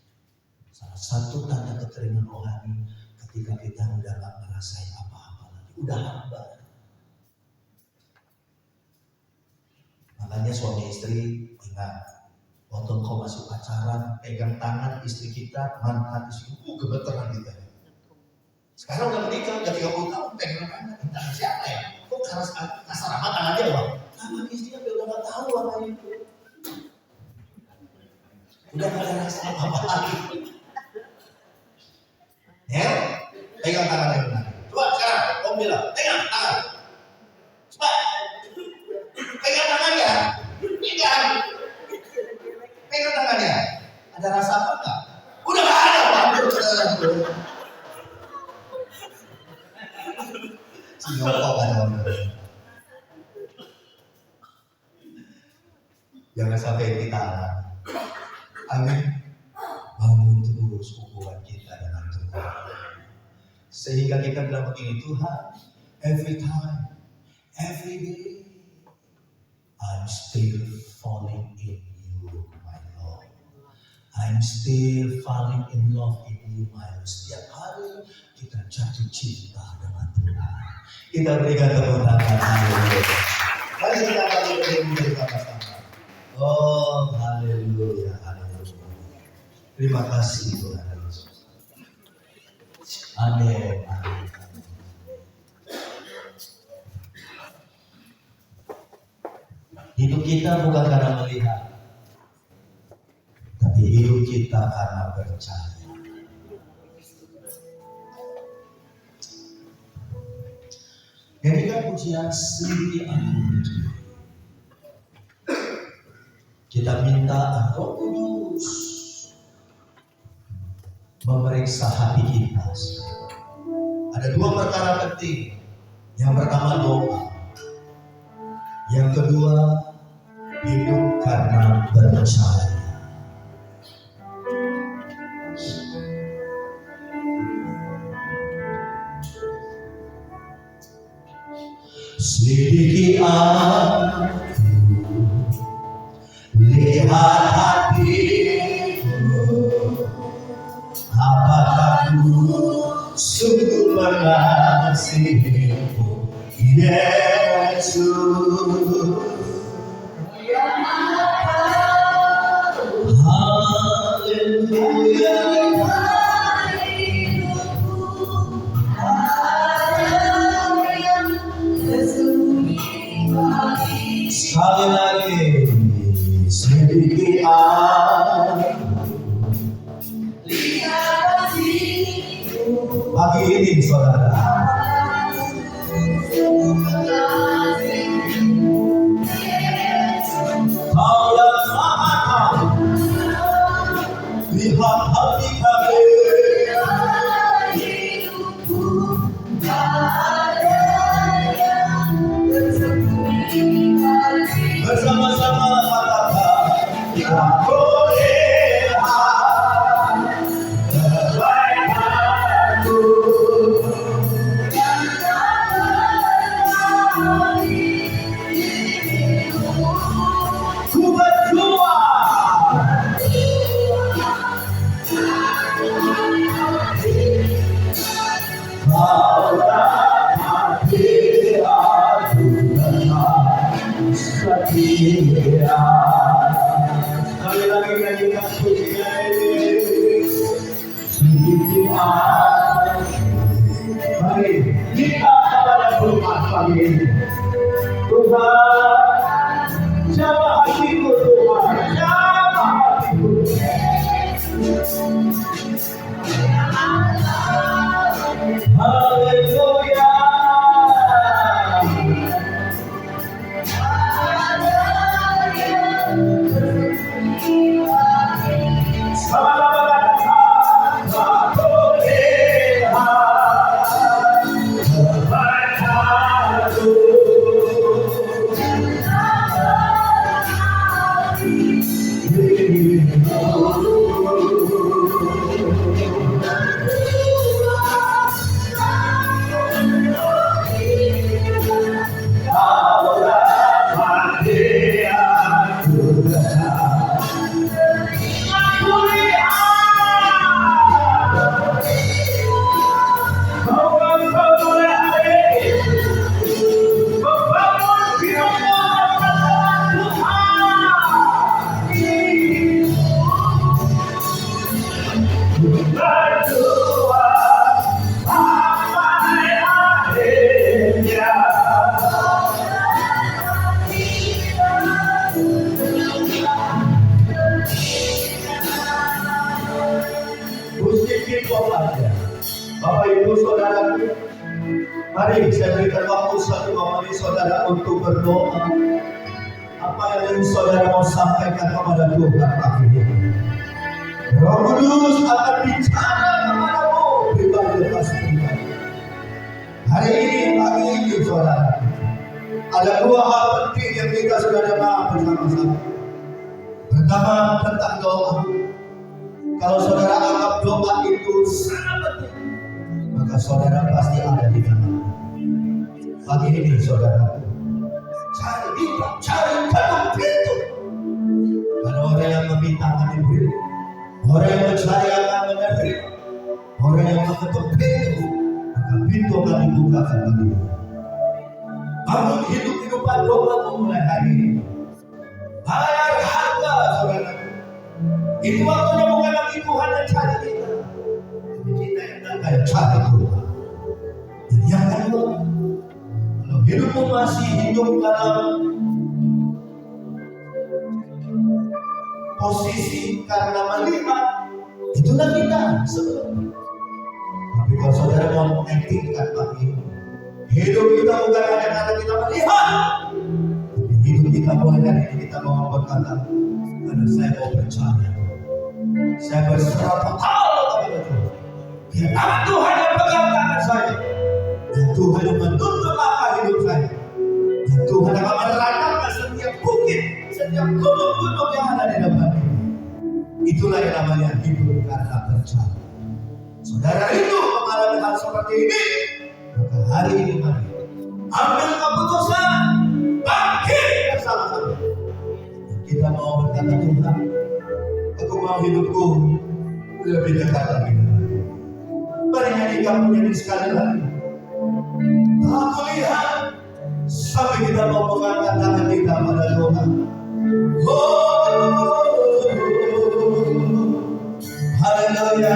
Salah satu tanda kekeringan rohani ketika kita udah nggak ngerasain apa-apa lagi, udah hamba. Makanya suami istri ingat, waktu kau masih pacaran, pegang tangan istri kita, mantan istri, gemeteran kita. Sekarang udah menikah, udah 30 tahun, pegang tangan siapa ya? Kok kasar amat tangannya Bang? Tangan istrinya udah gak tahu apa itu. Udah gak ada rasa apa-apa lagi. Ya, pegang tangannya benar. Coba sekarang, Om bilang, pegang tangan. Coba, pegang tangannya. Pegang tangannya. Ada rasa apa enggak? Udah gak ada. Si Yoko kan orang. Jangan sampai kita amin. Bangun terus hubungan kita dengan Tuhan. Sehingga kita bilang begini, Tuhan, every time, every day, I'm still falling in you, my Lord. I'm still falling in love in you, my Lord. Setiap hari kita jatuh cinta dengan Tuhan. Kita berikan tepuk tangan. Mari kita berdiri bersama-sama. Oh, haleluya, haleluya. Terima kasih Tuhan Yesus. Amin. Amin. Hidup kita bukan karena melihat, tapi hidup kita karena percaya. Nyanyikan pujian Sri Anugerah. Kita minta Roh Kudus memeriksa hati kita. Ada dua perkara penting. Yang pertama doa. Yang kedua hidup karena percaya. Selidiki aku, lihat hatiku, apakah ku sungguh mengasihimu, Yesus. Haleluya. Sekali lagi, selidiki aku, lihat hatiku. Pagi ini saudara, Kau yang Maha Tahu, lihat hati kami. Bersama-sama katakan, aku lihat kebaikanmu. Ku berjuang Mari kita kepada Tuhan pagi ini. Tuhan, jawab hatiku Tuhan, jawab hatiku. Haleluya. Bapak Ibu Saudaraku, mari saya berikan waktu 1 menit saudara untuk berdoa. Apa yang saudara mau sampaikan kepada Tuhan pagi ini? Roh Kudus akan bicara kepadamu pribadi pribadi. Hari ini pagi ini saudara, ada 2 hal penting yang kita sudah dengar bersama-sama. Pertama tentang doa. Kalau saudara anggap doa itu sangat penting, maka saudara pasti ada di dalam. Pagi ini saudara, cari ketuk pintu. Kalau orang yang meminta akan diberi, orang yang mencari akan menerima, orang yang mengetuk pintu, maka pintu akan dibuka kembali. Bangun hidup-hidupan doa memulai hari ini. Bayar harga saudara. Itu waktunya bukan lagi Tuhan yang cari kita, tapi kita yang akan cari Tuhan. Dan yang kedua, kalau hidupmu masih hidup dalam posisi karena melihat, itulah kita sebelum. Tapi kalau saudara mau mentingkan pagi ini, hidup kita bukan hanya karena kita melihat, tapi hidup kita mulai dari ini kita mau berkata, karena saya mau percaya. Saya berserah total kepada Tuhan. Biarkan Tuhan yang pegang tangan saya, dan Tuhan yang menuntun langkah hidup saya, dan Tuhan akan menerangkan setiap bukit, setiap gunung-gunung yang ada di depan ini. Itulah yang namanya hidup karena percaya. Saudara itu mengalami hal seperti ini, maka hari ini mari ambil keputusan, bangkit bersama-sama. Kita mau berkata, Tuhan, aku mau hidupku lebih dekat lagi. Mari nyanyikan menjadi sekali lagi. Aku lihat sampai kita mau mengangkat tangan kita pada Tuhan. Oh, haleluya.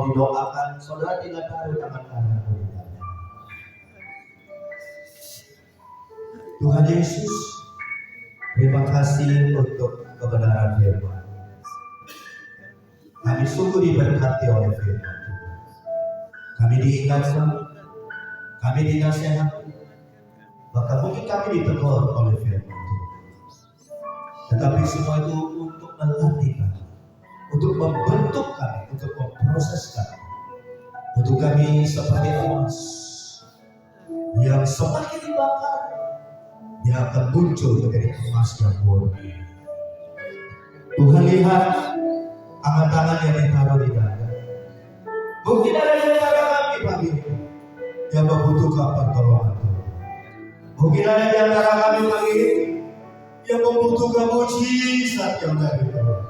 mau didoakan, saudara tinggal taruh tangan kanan di dada. Tuhan Yesus, terima kasih untuk kebenaran firman. Kami sungguh diberkati oleh firman. Kami diingatkan, kami dinasehati, bahkan mungkin kami ditegur oleh firman Tuhan. Tetapi semua itu untuk melatih kami, untuk membentuk kami, untuk memproses kami, untuk kami seperti emas yang semakin dibakar, dia akan muncul menjadi emas yang murni. Tuhan lihat tangan-tangan yang ditaruh di dada. Mungkin ada di antara kami pagi ini yang membutuhkan pertolongan Tuhan. Mungkin ada di antara kami pagi ini yang membutuhkan mujizat yang dari Tuhan.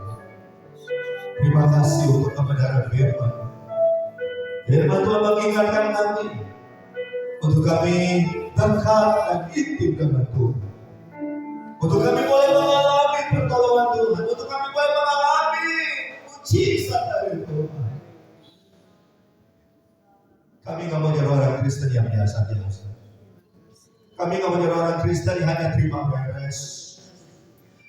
Terima kasih untuk kebenaran firman. Firman Tuhan mengingatkan kami untuk kami dekat dan intim dengan Tuhan. Untuk kami boleh mengalami pertolongan Tuhan. Untuk kami boleh mengalami mujizat dari Tuhan. Kami nggak mau jadi orang Kristen yang biasa-biasa. Kami nggak mau jadi orang Kristen yang hanya terima beres.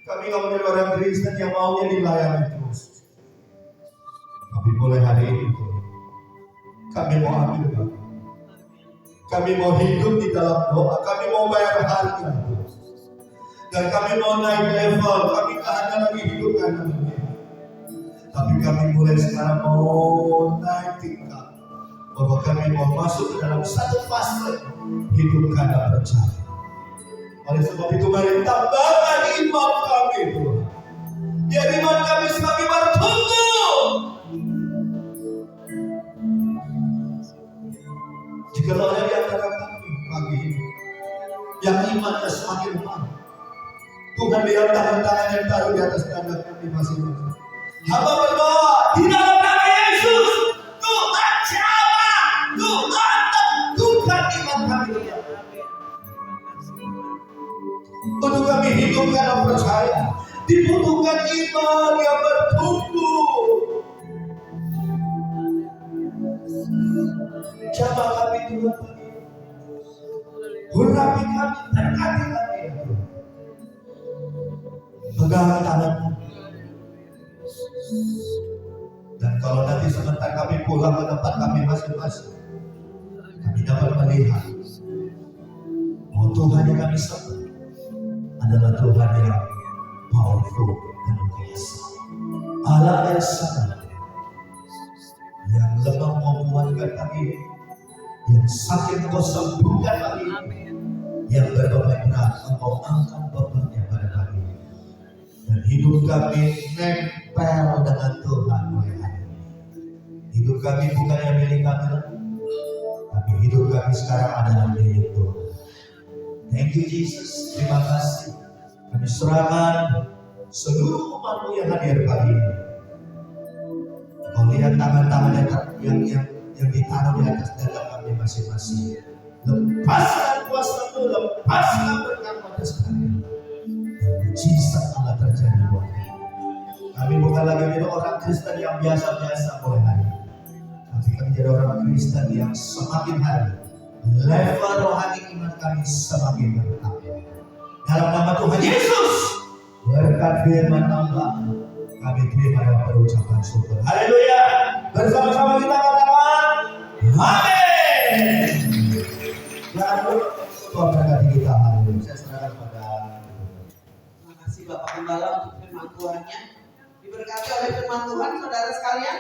Kami nggak mau jadi orang Kristen yang maunya dilayani terus. Tapi mulai hari ini Tuhan, kami mau ambil Tuhan. Kami mau hidup di dalam doa. Kami mau bayar harga Tuhan. Dan kami mau naik level. Kami tak hanya lagi hidup karena ini, tapi kami mulai sekarang mau naik tingkat. Bahwa kami mau masuk ke dalam satu fase hidup karena percaya. Oleh sebab itu mari tambahkan iman kami Tuhan. Biar iman kami semakin bertumbuh. Jika ada di antara kami pagi ini yang imannya semakin lemah, Tuhan lihat tangan-tangan yang taruh di atas dada kami masing-masing. Hamba berdoa di dalam nama Yesus, Tuhan jawab, Tuhan teguhkan iman kami. Untuk kami hidup karena percaya, dibutuhkan iman yang bertumbuh. Jawab kami Tuhan, urapi kami, berkati kami. Pegang tangan kami. Dan kalau nanti sebentar kami pulang ke tempat kami masing-masing, kami dapat melihat bahwa Tuhan yang kami sembah adalah Tuhan yang powerful dan kuasa. Allah yang sangat, yang lemah menguatkan kami, yang sakit Engkau sembuhkan kami, yang berbeban berat Engkau angkat bebannya pada kami. Dan hidup kami nempel dengan Tuhan mulai hari ini. Hidup kami bukan yang milik kami lagi, tapi hidup kami sekarang adalah milik Tuhan. Thank you Jesus, terima kasih. Kami serahkan seluruh umat-Mu yang hadir pagi ini. Kau lihat tangan-tangan yang ditaruh di atas dada kami masing-masing. Lepaskan kuasa-Mu, lepaskan berkat atas kami. Mujizat Allah terjadi buat kami. Kami bukan lagi menjadi orang Kristen yang biasa-biasa mulai hari ini, tapi kami jadi orang Kristen yang semakin hari level rohani iman kami semakin bertambah. Dalam nama Tuhan Yesus, berkat firman Allah, kami terima dan berucapan syukur. Haleluya! Bersama-sama kita katakan, Amin. Jangan lupa Tuhan berkati kita. Haleluya! Saya serahkan pada. Terima kasih Bapak Gembala untuk firman Tuhannya. Diberkati oleh firman Tuhan, saudara sekalian.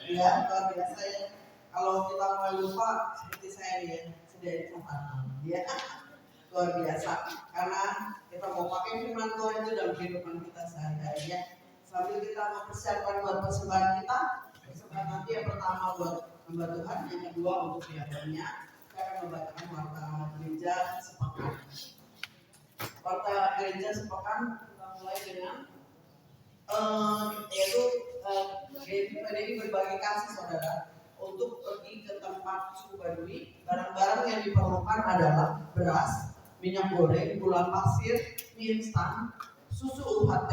Ya, luar biasa ya. Kalau kita mulai lupa seperti saya nih ya, sudah di tempat ya. Luar biasa. Karena kita mau pakai firman Tuhan itu dalam kehidupan kita sehari-hari ya. Sambil kita mempersiapkan buat persembahan kita. Persembahan nanti yang pertama buat hamba Tuhan, yang kedua untuk diakonnya. Saya akan membacakan warta gereja sepekan. Warta gereja sepekan kita mulai dengan yaitu PDI berbagi kasih saudara untuk pergi ke tempat suku Baduy. Barang-barang yang diperlukan adalah beras, minyak goreng, gula pasir, mie instan, susu UHT,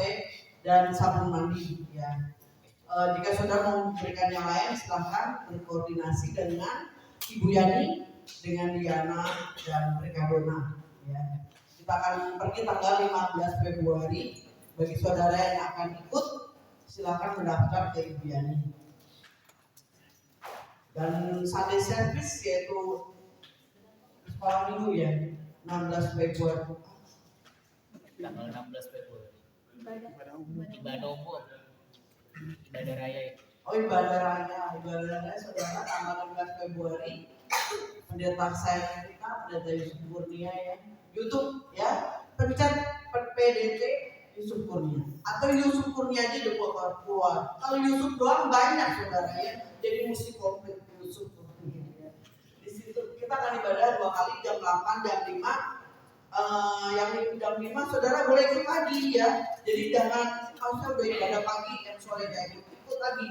dan sabun mandi ya. Jika saudara mau memberikan yang lain, silahkan berkoordinasi dengan Ibu Yani, dengan Diana dan Rekadona. Ya. Kita akan pergi tanggal 15 Februari. Bagi saudara yang akan ikut, silahkan mendaftar ke Ibu Yani. Dan Sunday service yaitu sekolah minggu ya, 16 Februari. Tanggal 16 Februari. Ibadah umum. Ibadah raya itu. Oh, ibadah raya saudara tanggal 16 Februari. Pendeta saya kita, pendeta Yusuf Kurnia ya. YouTube ya, pencet PDT Yusuf Kurnia atau Yusuf Kurnia aja di keluar. Kalau Yusuf doang banyak saudara ya, jadi mesti komplit Yusuf Kurnia. Ya. Di situ kita akan ibadah 2 kali, jam 8 dan 5. Yang jam 5 saudara boleh ikut lagi ya. Jadi jangan kalau saya udah ibadah pagi yang sore gak ikut lagi.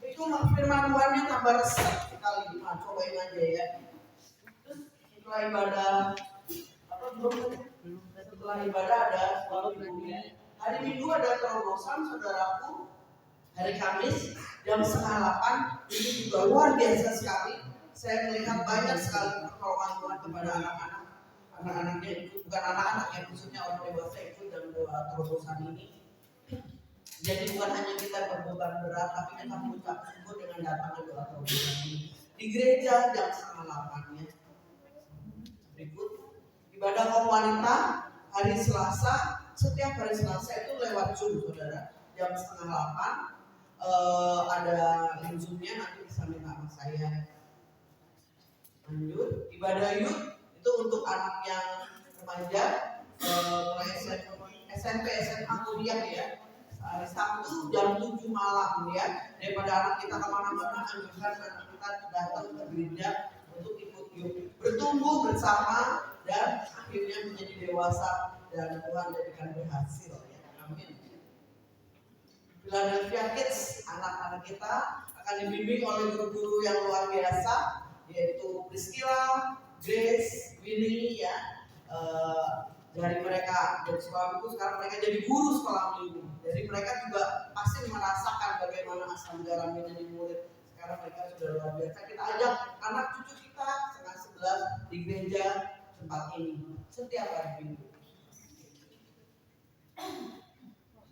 Itu firman Tuhannya tambah resep sekali. Nah, cobain aja ya. Terus setelah ibadah setelah ibadah ada sholat minggu. Hari Minggu ada terobosan saudaraku. Hari Kamis jam 7:30 ini juga luar biasa sekali. Saya melihat banyak sekali pertolongan Tuhan kepada anak-anaknya ikut, bukan anak-anak ya, maksudnya orang dewasa ikut dalam doa terobosan ini. Jadi bukan hanya kita berbeban berat, tapi kita mengucap syukur dengan datangnya doa terobosan ini di gereja jam 7:30 ya. Berikut ibadah kaum wanita hari Selasa, setiap hari Selasa itu lewat Zoom saudara, jam 7:30 ada link Zoom-nya, nanti bisa minta sama saya. Lanjut, ibadah youth itu untuk anak yang remaja, mulai SMP, SMA, kuliah ya. Hari Sabtu jam 7 malam ya. Daripada anak kita kemana-mana, anjurkan anak kita datang ke gereja untuk ikut youth, bertumbuh bersama dan akhirnya menjadi dewasa dan Tuhan jadikan berhasil ya. Amin. Philadelphia Kids, anak-anak kita akan dibimbing oleh guru-guru yang luar biasa, yaitu Priscilla, Grace, Winnie ya. Dari mereka dari sekolah minggu sekarang mereka jadi guru sekolah minggu. Jadi mereka juga pasti merasakan bagaimana asam garamnya jadi murid. Sekarang mereka sudah luar biasa. Kita ajak anak cucu kita setengah 11 di gereja tempat ini setiap hari minggu.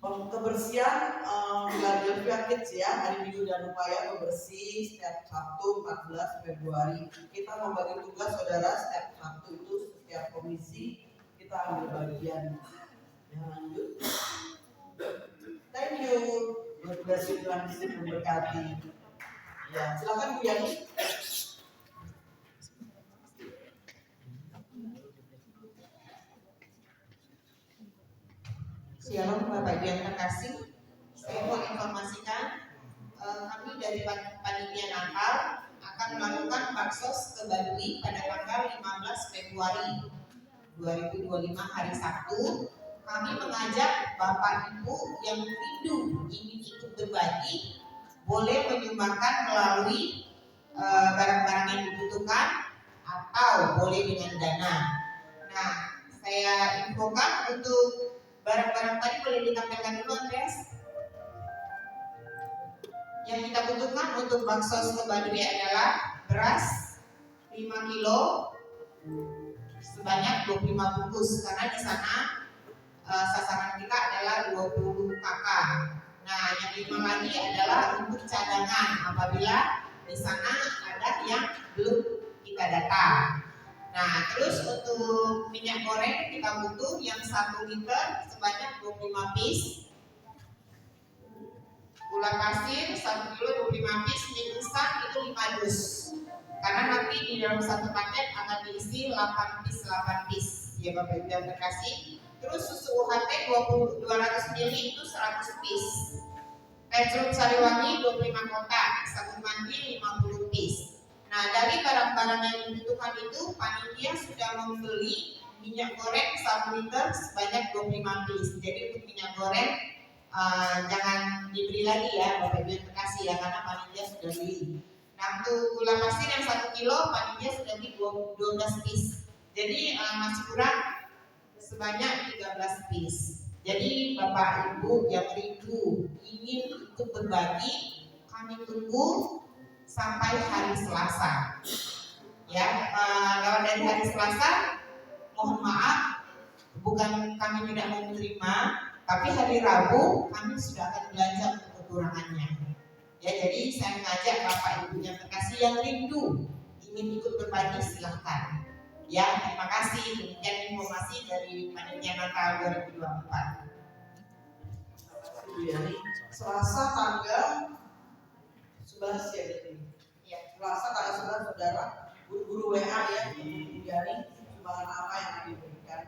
Kebersihan Philadelphia Kids ya, hari Minggu dan upaya bebersih setiap Sabtu 14 Februari. Kita membagi tugas saudara setiap Sabtu itu setiap komisi kita ambil bagian. Ya, lanjut. Thank you. God bless you, Tuhan Yesus memberkati. Ya, silakan Bu Yani. Shalom Bapak Ibu yang terkasih, saya mau informasikan kami dari Panitia Natal akan melakukan baksos ke Baduy pada tanggal 15 Februari 2025 hari Sabtu. Kami mengajak Bapak Ibu yang rindu ingin ikut berbagi, boleh menyumbangkan melalui barang-barang yang dibutuhkan atau boleh dengan dana. Nah, saya infokan untuk barang-barang tadi boleh ditampilkan dulu, Andreas. Yang kita butuhkan untuk baksos ke Baduy adalah beras 5 kilo sebanyak 25 bungkus, karena di sana sasaran kita adalah 20 KK. Nah, yang 5 lagi adalah untuk cadangan apabila di sana ada yang belum kita data. Nah, terus untuk minyak goreng kita butuh yang 1 liter sebanyak 25 piece. Gula pasir 1 kilo 25 piece, mie instan itu 5 dus. Karena nanti di dalam satu paket akan diisi 8 piece ya Bapak Ibu yang terkasih. Terus susu UHT 200 ml itu 100 piece. Teh jeruk sariwangi 25 kotak, sabun mandi 50 piece. Nah, dari barang-barang yang dibutuhkan itu panitia sudah membeli minyak goreng 1 liter sebanyak 25 piece. Jadi untuk minyak goreng jangan dibeli lagi ya Bapak Ibu yang terkasih ya, karena panitia sudah beli. Nah, untuk gula pasir yang 1 kilo panitia sudah beli 12 piece. Jadi masih kurang sebanyak 13 piece. Jadi Bapak Ibu yang rindu ingin ikut berbagi berbagi, kami tunggu sampai hari Selasa. Ya, kalau dari hari Selasa, mohon maaf, bukan kami tidak mau menerima, tapi hari Rabu kami sudah akan belanja untuk kekurangannya. Ya, jadi saya mengajak Bapak Ibu yang terkasih yang rindu ingin ikut berbagi, silahkan. Ya, terima kasih. Demikian informasi dari Panitia Natal 2024. Selasa tanggal 11 ya berarti. Ya. Selasa tanggal 11 saudara guru-guru WA ya dari sumbangan apa yang diberikan.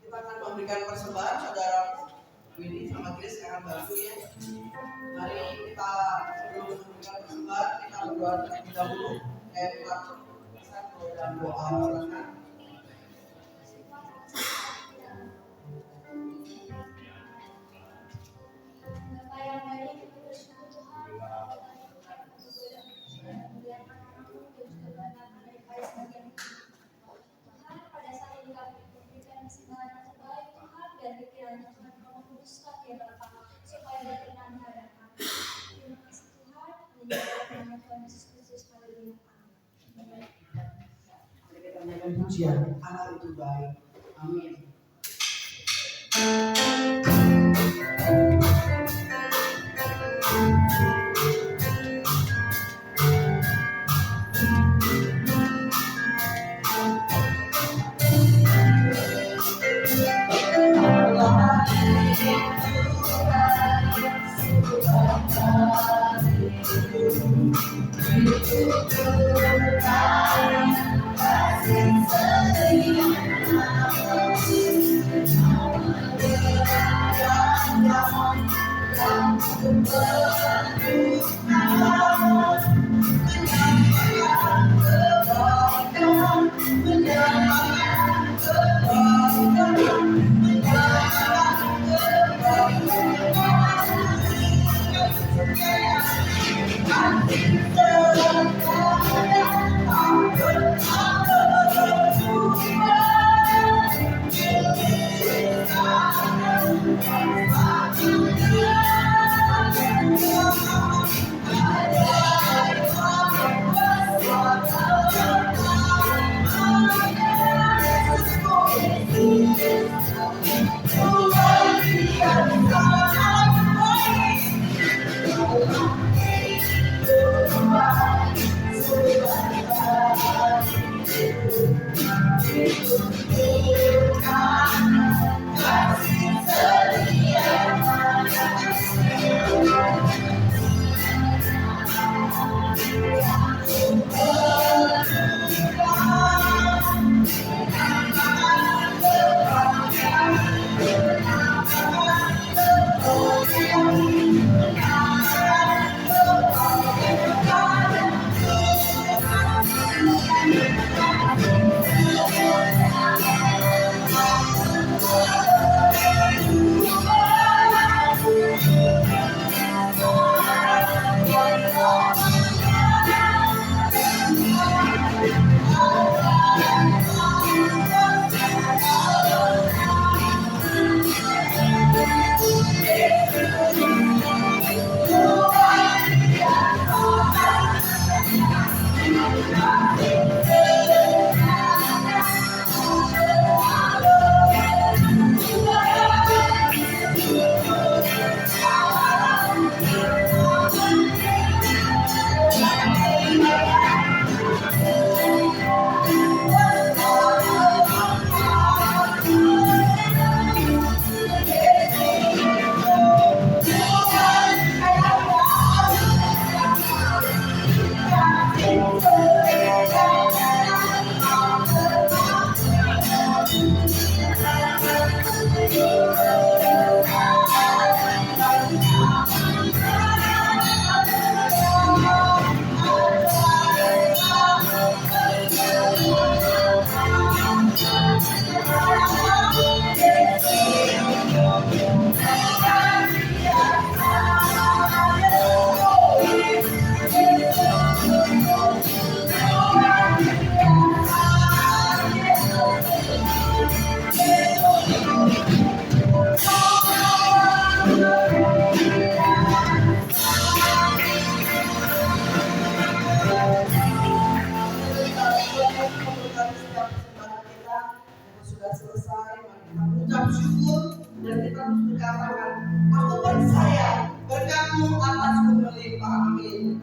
Kita akan memberikan persembahan saudara Willy sama Grace akan bantu ya. Mari kita sebelum memberikan persembahan kita berdoa terlebih dahulu. Saya melakukan dan doa silakan. Pujian Allah itu baik. Amin. berlimpah. Amin.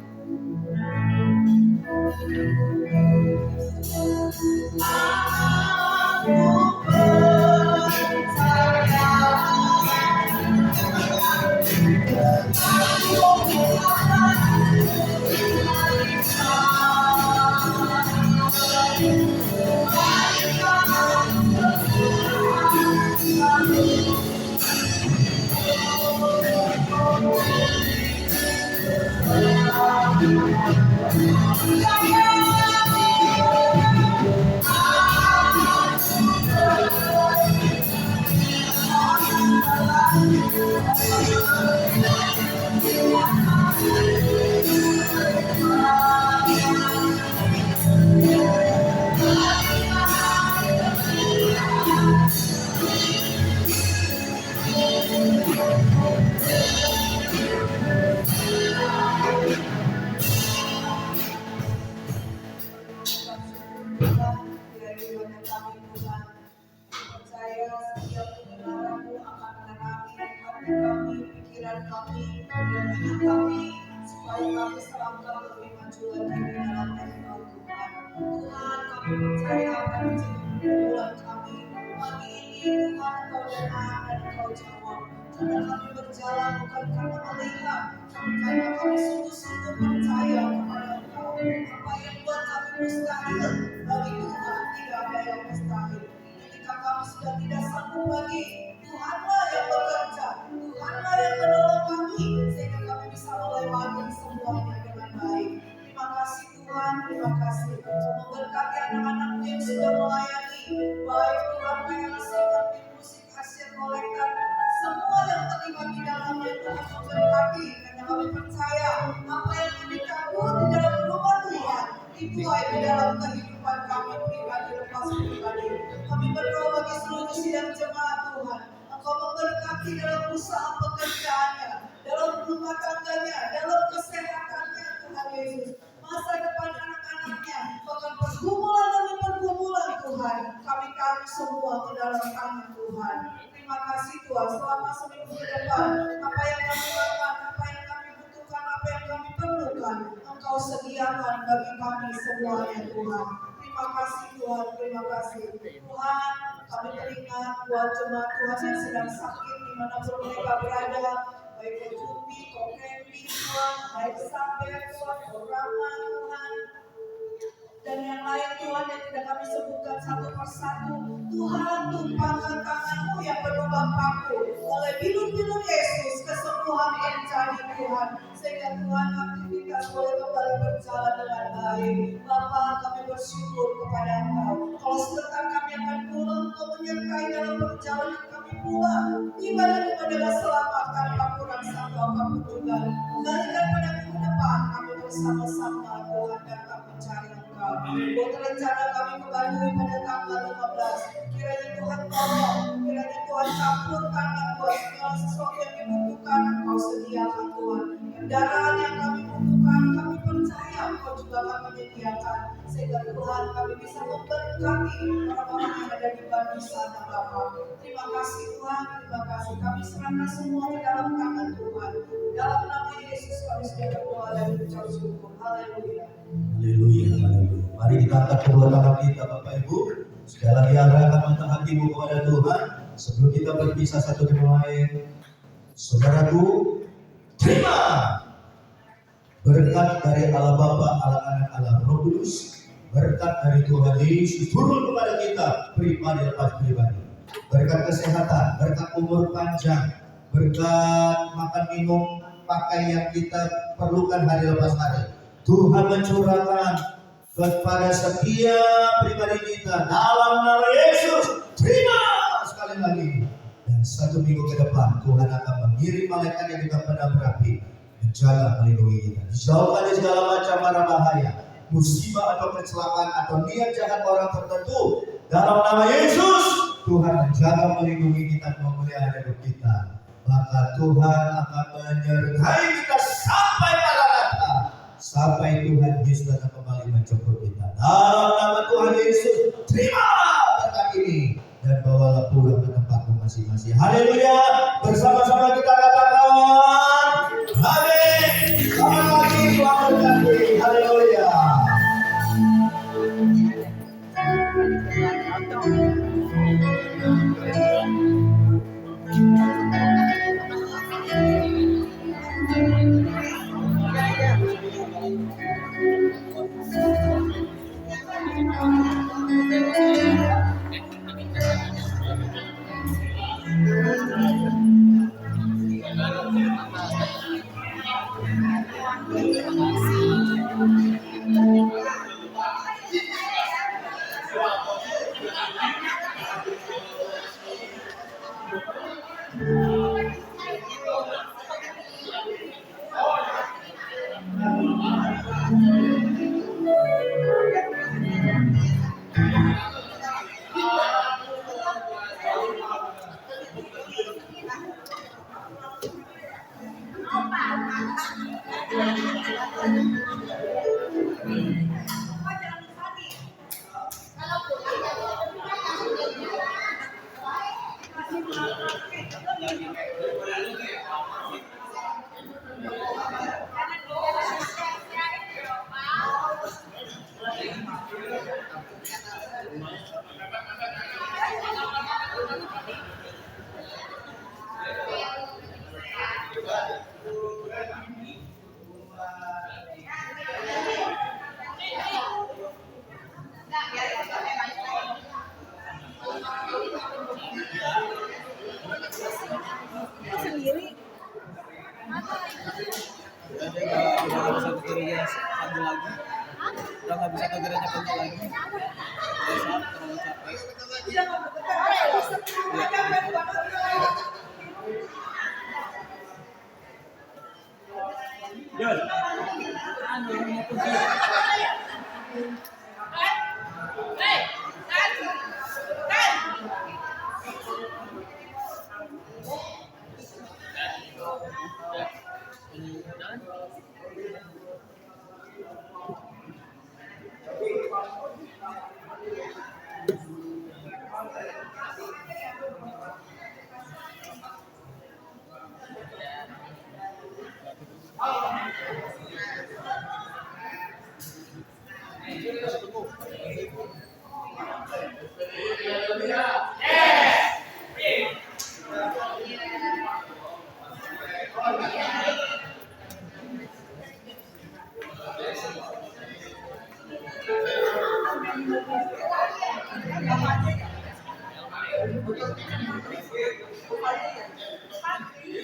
Aku percaya setiap kebenaran-Mu akan menerangi hati kami, pikiran kami, dan hidup kami, supaya kami selangkah lebih maju lagi di dalam Engkau Tuhan. Tuhan, kami percaya akan menjadi pergumulan kami. Pagi ini Tuhan, Engkau dengar dan Engkau jawab. Karena kami berjalan bukan karena melihat, tapi karena kami sungguh-sungguh percaya kepada Engkau. Apa yang buat kami mustahil, bagi Tuhan tidak ada yang mustahil. Ketika kami sudah tidak sanggup lagi, Tuhanlah yang bekerja, Tuhanlah yang menolong kami, sehingga kami bisa melewati semuanya dengan baik. Terima kasih Tuhan, terima kasih. Memberkati anak-anak-Mu yang sudah melayani, baik Tuhan PLC, tim musik, Asian Collector, semua yang terlibat di dalamnya. Tuhan memberkati, karena kami percaya apa yang kami kabur di dalam rumah Tuhan dituai di dalam kehidupan kami pribadi lepas pribadi. Kami berdoa bagi seluruh sidang jemaat Tuhan, Engkau memberkati dalam usaha pekerjaannya, dalam rumah tangganya, dalam kesehatannya Tuhan Yesus, masa depan anak-anaknya, bahkan pergumulan demi pergumulan Tuhan, kami taruh semua ke dalam tangan Tuhan. Terima kasih Tuhan, selama seminggu ke depan, apa yang kami lakukan, apa yang kami butuhkan, apa yang kami perlukan, Engkau sediakan bagi kami semuanya Tuhan. Terima kasih Tuhan, terima kasih Tuhan. Kami teringat buat jemaat Tuhan yang sedang sakit dimanapun mereka berada, baik Kojupi, Kokepi Tuhan, baik sampai Tuhan, Rama Tuhan, dan yang lain Tuhan yang tidak kami sebutkan satu persatu. Tuhan, tumpahkan tangan-Mu yang berlubang paku oleh bilur-bilur Yesus, kesembuhan terjadi Tuhan, sehingga Tuhan aktivitas boleh kembali berjalan dengan baik. Bapa, kami bersyukur kepada Engkau. Kalau sebentar kami akan pulang, Engkau menyertai dalam perjalanan kami pulang. Tiba di rumah dengan selamat tanpa kurang satu apapun juga. Kembalikan pada minggu depan kami bersama-sama Tuhan datang mencari Engkau. Buat rencana kami ke Bandung pada tanggal 15. Kiranya Tuhan tolong, kiranya Tuhan campur tangan Tuhan, segala sesuatu yang dibutuhkan Engkau sediakan Tuhan. Kendaraan yang kami butuhkan, kami percaya Engkau juga akan menyediakan, sehingga Tuhan kami bisa memberkati orang-orang yang ada di Bandung sana Bapa. Terima kasih Tuhan, terima kasih. Kami serahkan semua di dalam tangan Tuhan. Dalam nama Yesus kami sudah berdoa dan mengucap syukur. Haleluya. Haleluya, haleluya. Mari kita angkat kedua tangan kita Bapak Ibu. Sekali lagi arahkan mata hatimu kepada Tuhan. Sebelum kita berpisah satu dengan lain, saudaraku, terima berkat dari Allah Bapa, Allah Anak, Allah Roh Kudus. Berkat dari Tuhan Yesus turun kepada kita pribadi lepas pribadi. Berkat kesehatan, berkat umur panjang, berkat makan minum, pakai yang kita perlukan hari lepas hari. Tuhan mencurahkan kepada setiap pribadi kita dalam nama Yesus. Terima sekali lagi. Dan satu minggu ke depan Tuhan akan mengirim malaikat yang kita pernah berapi menjaga melindungi kita. Dijauhkan dari segala macam mara bahaya, musibah atau kecelakaan atau niat jahat orang tertentu. Dalam nama Yesus Tuhan menjaga melindungi kita dan memelihara hidup kita. Maka Tuhan akan menyertai kita sampai Maranatha, sampai Tuhan Yesus datang kembali menjemput kita. Dalam nama Tuhan Yesus, terima berkat ini dan bawalah pulang ke tempatmu masing-masing. Haleluya! Bersama-sama kita katakan, amin. Terima kasih. Udah nggak bisa ke gereja satu lagi, udah nggak bisa ke gereja satu lagi. Besok terlalu capek.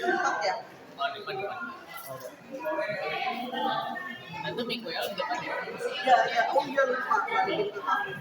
Empat ya? Nanti minggu ya, depan ya. Iya, iya. Oh iya lupa. Balikin ke kamu.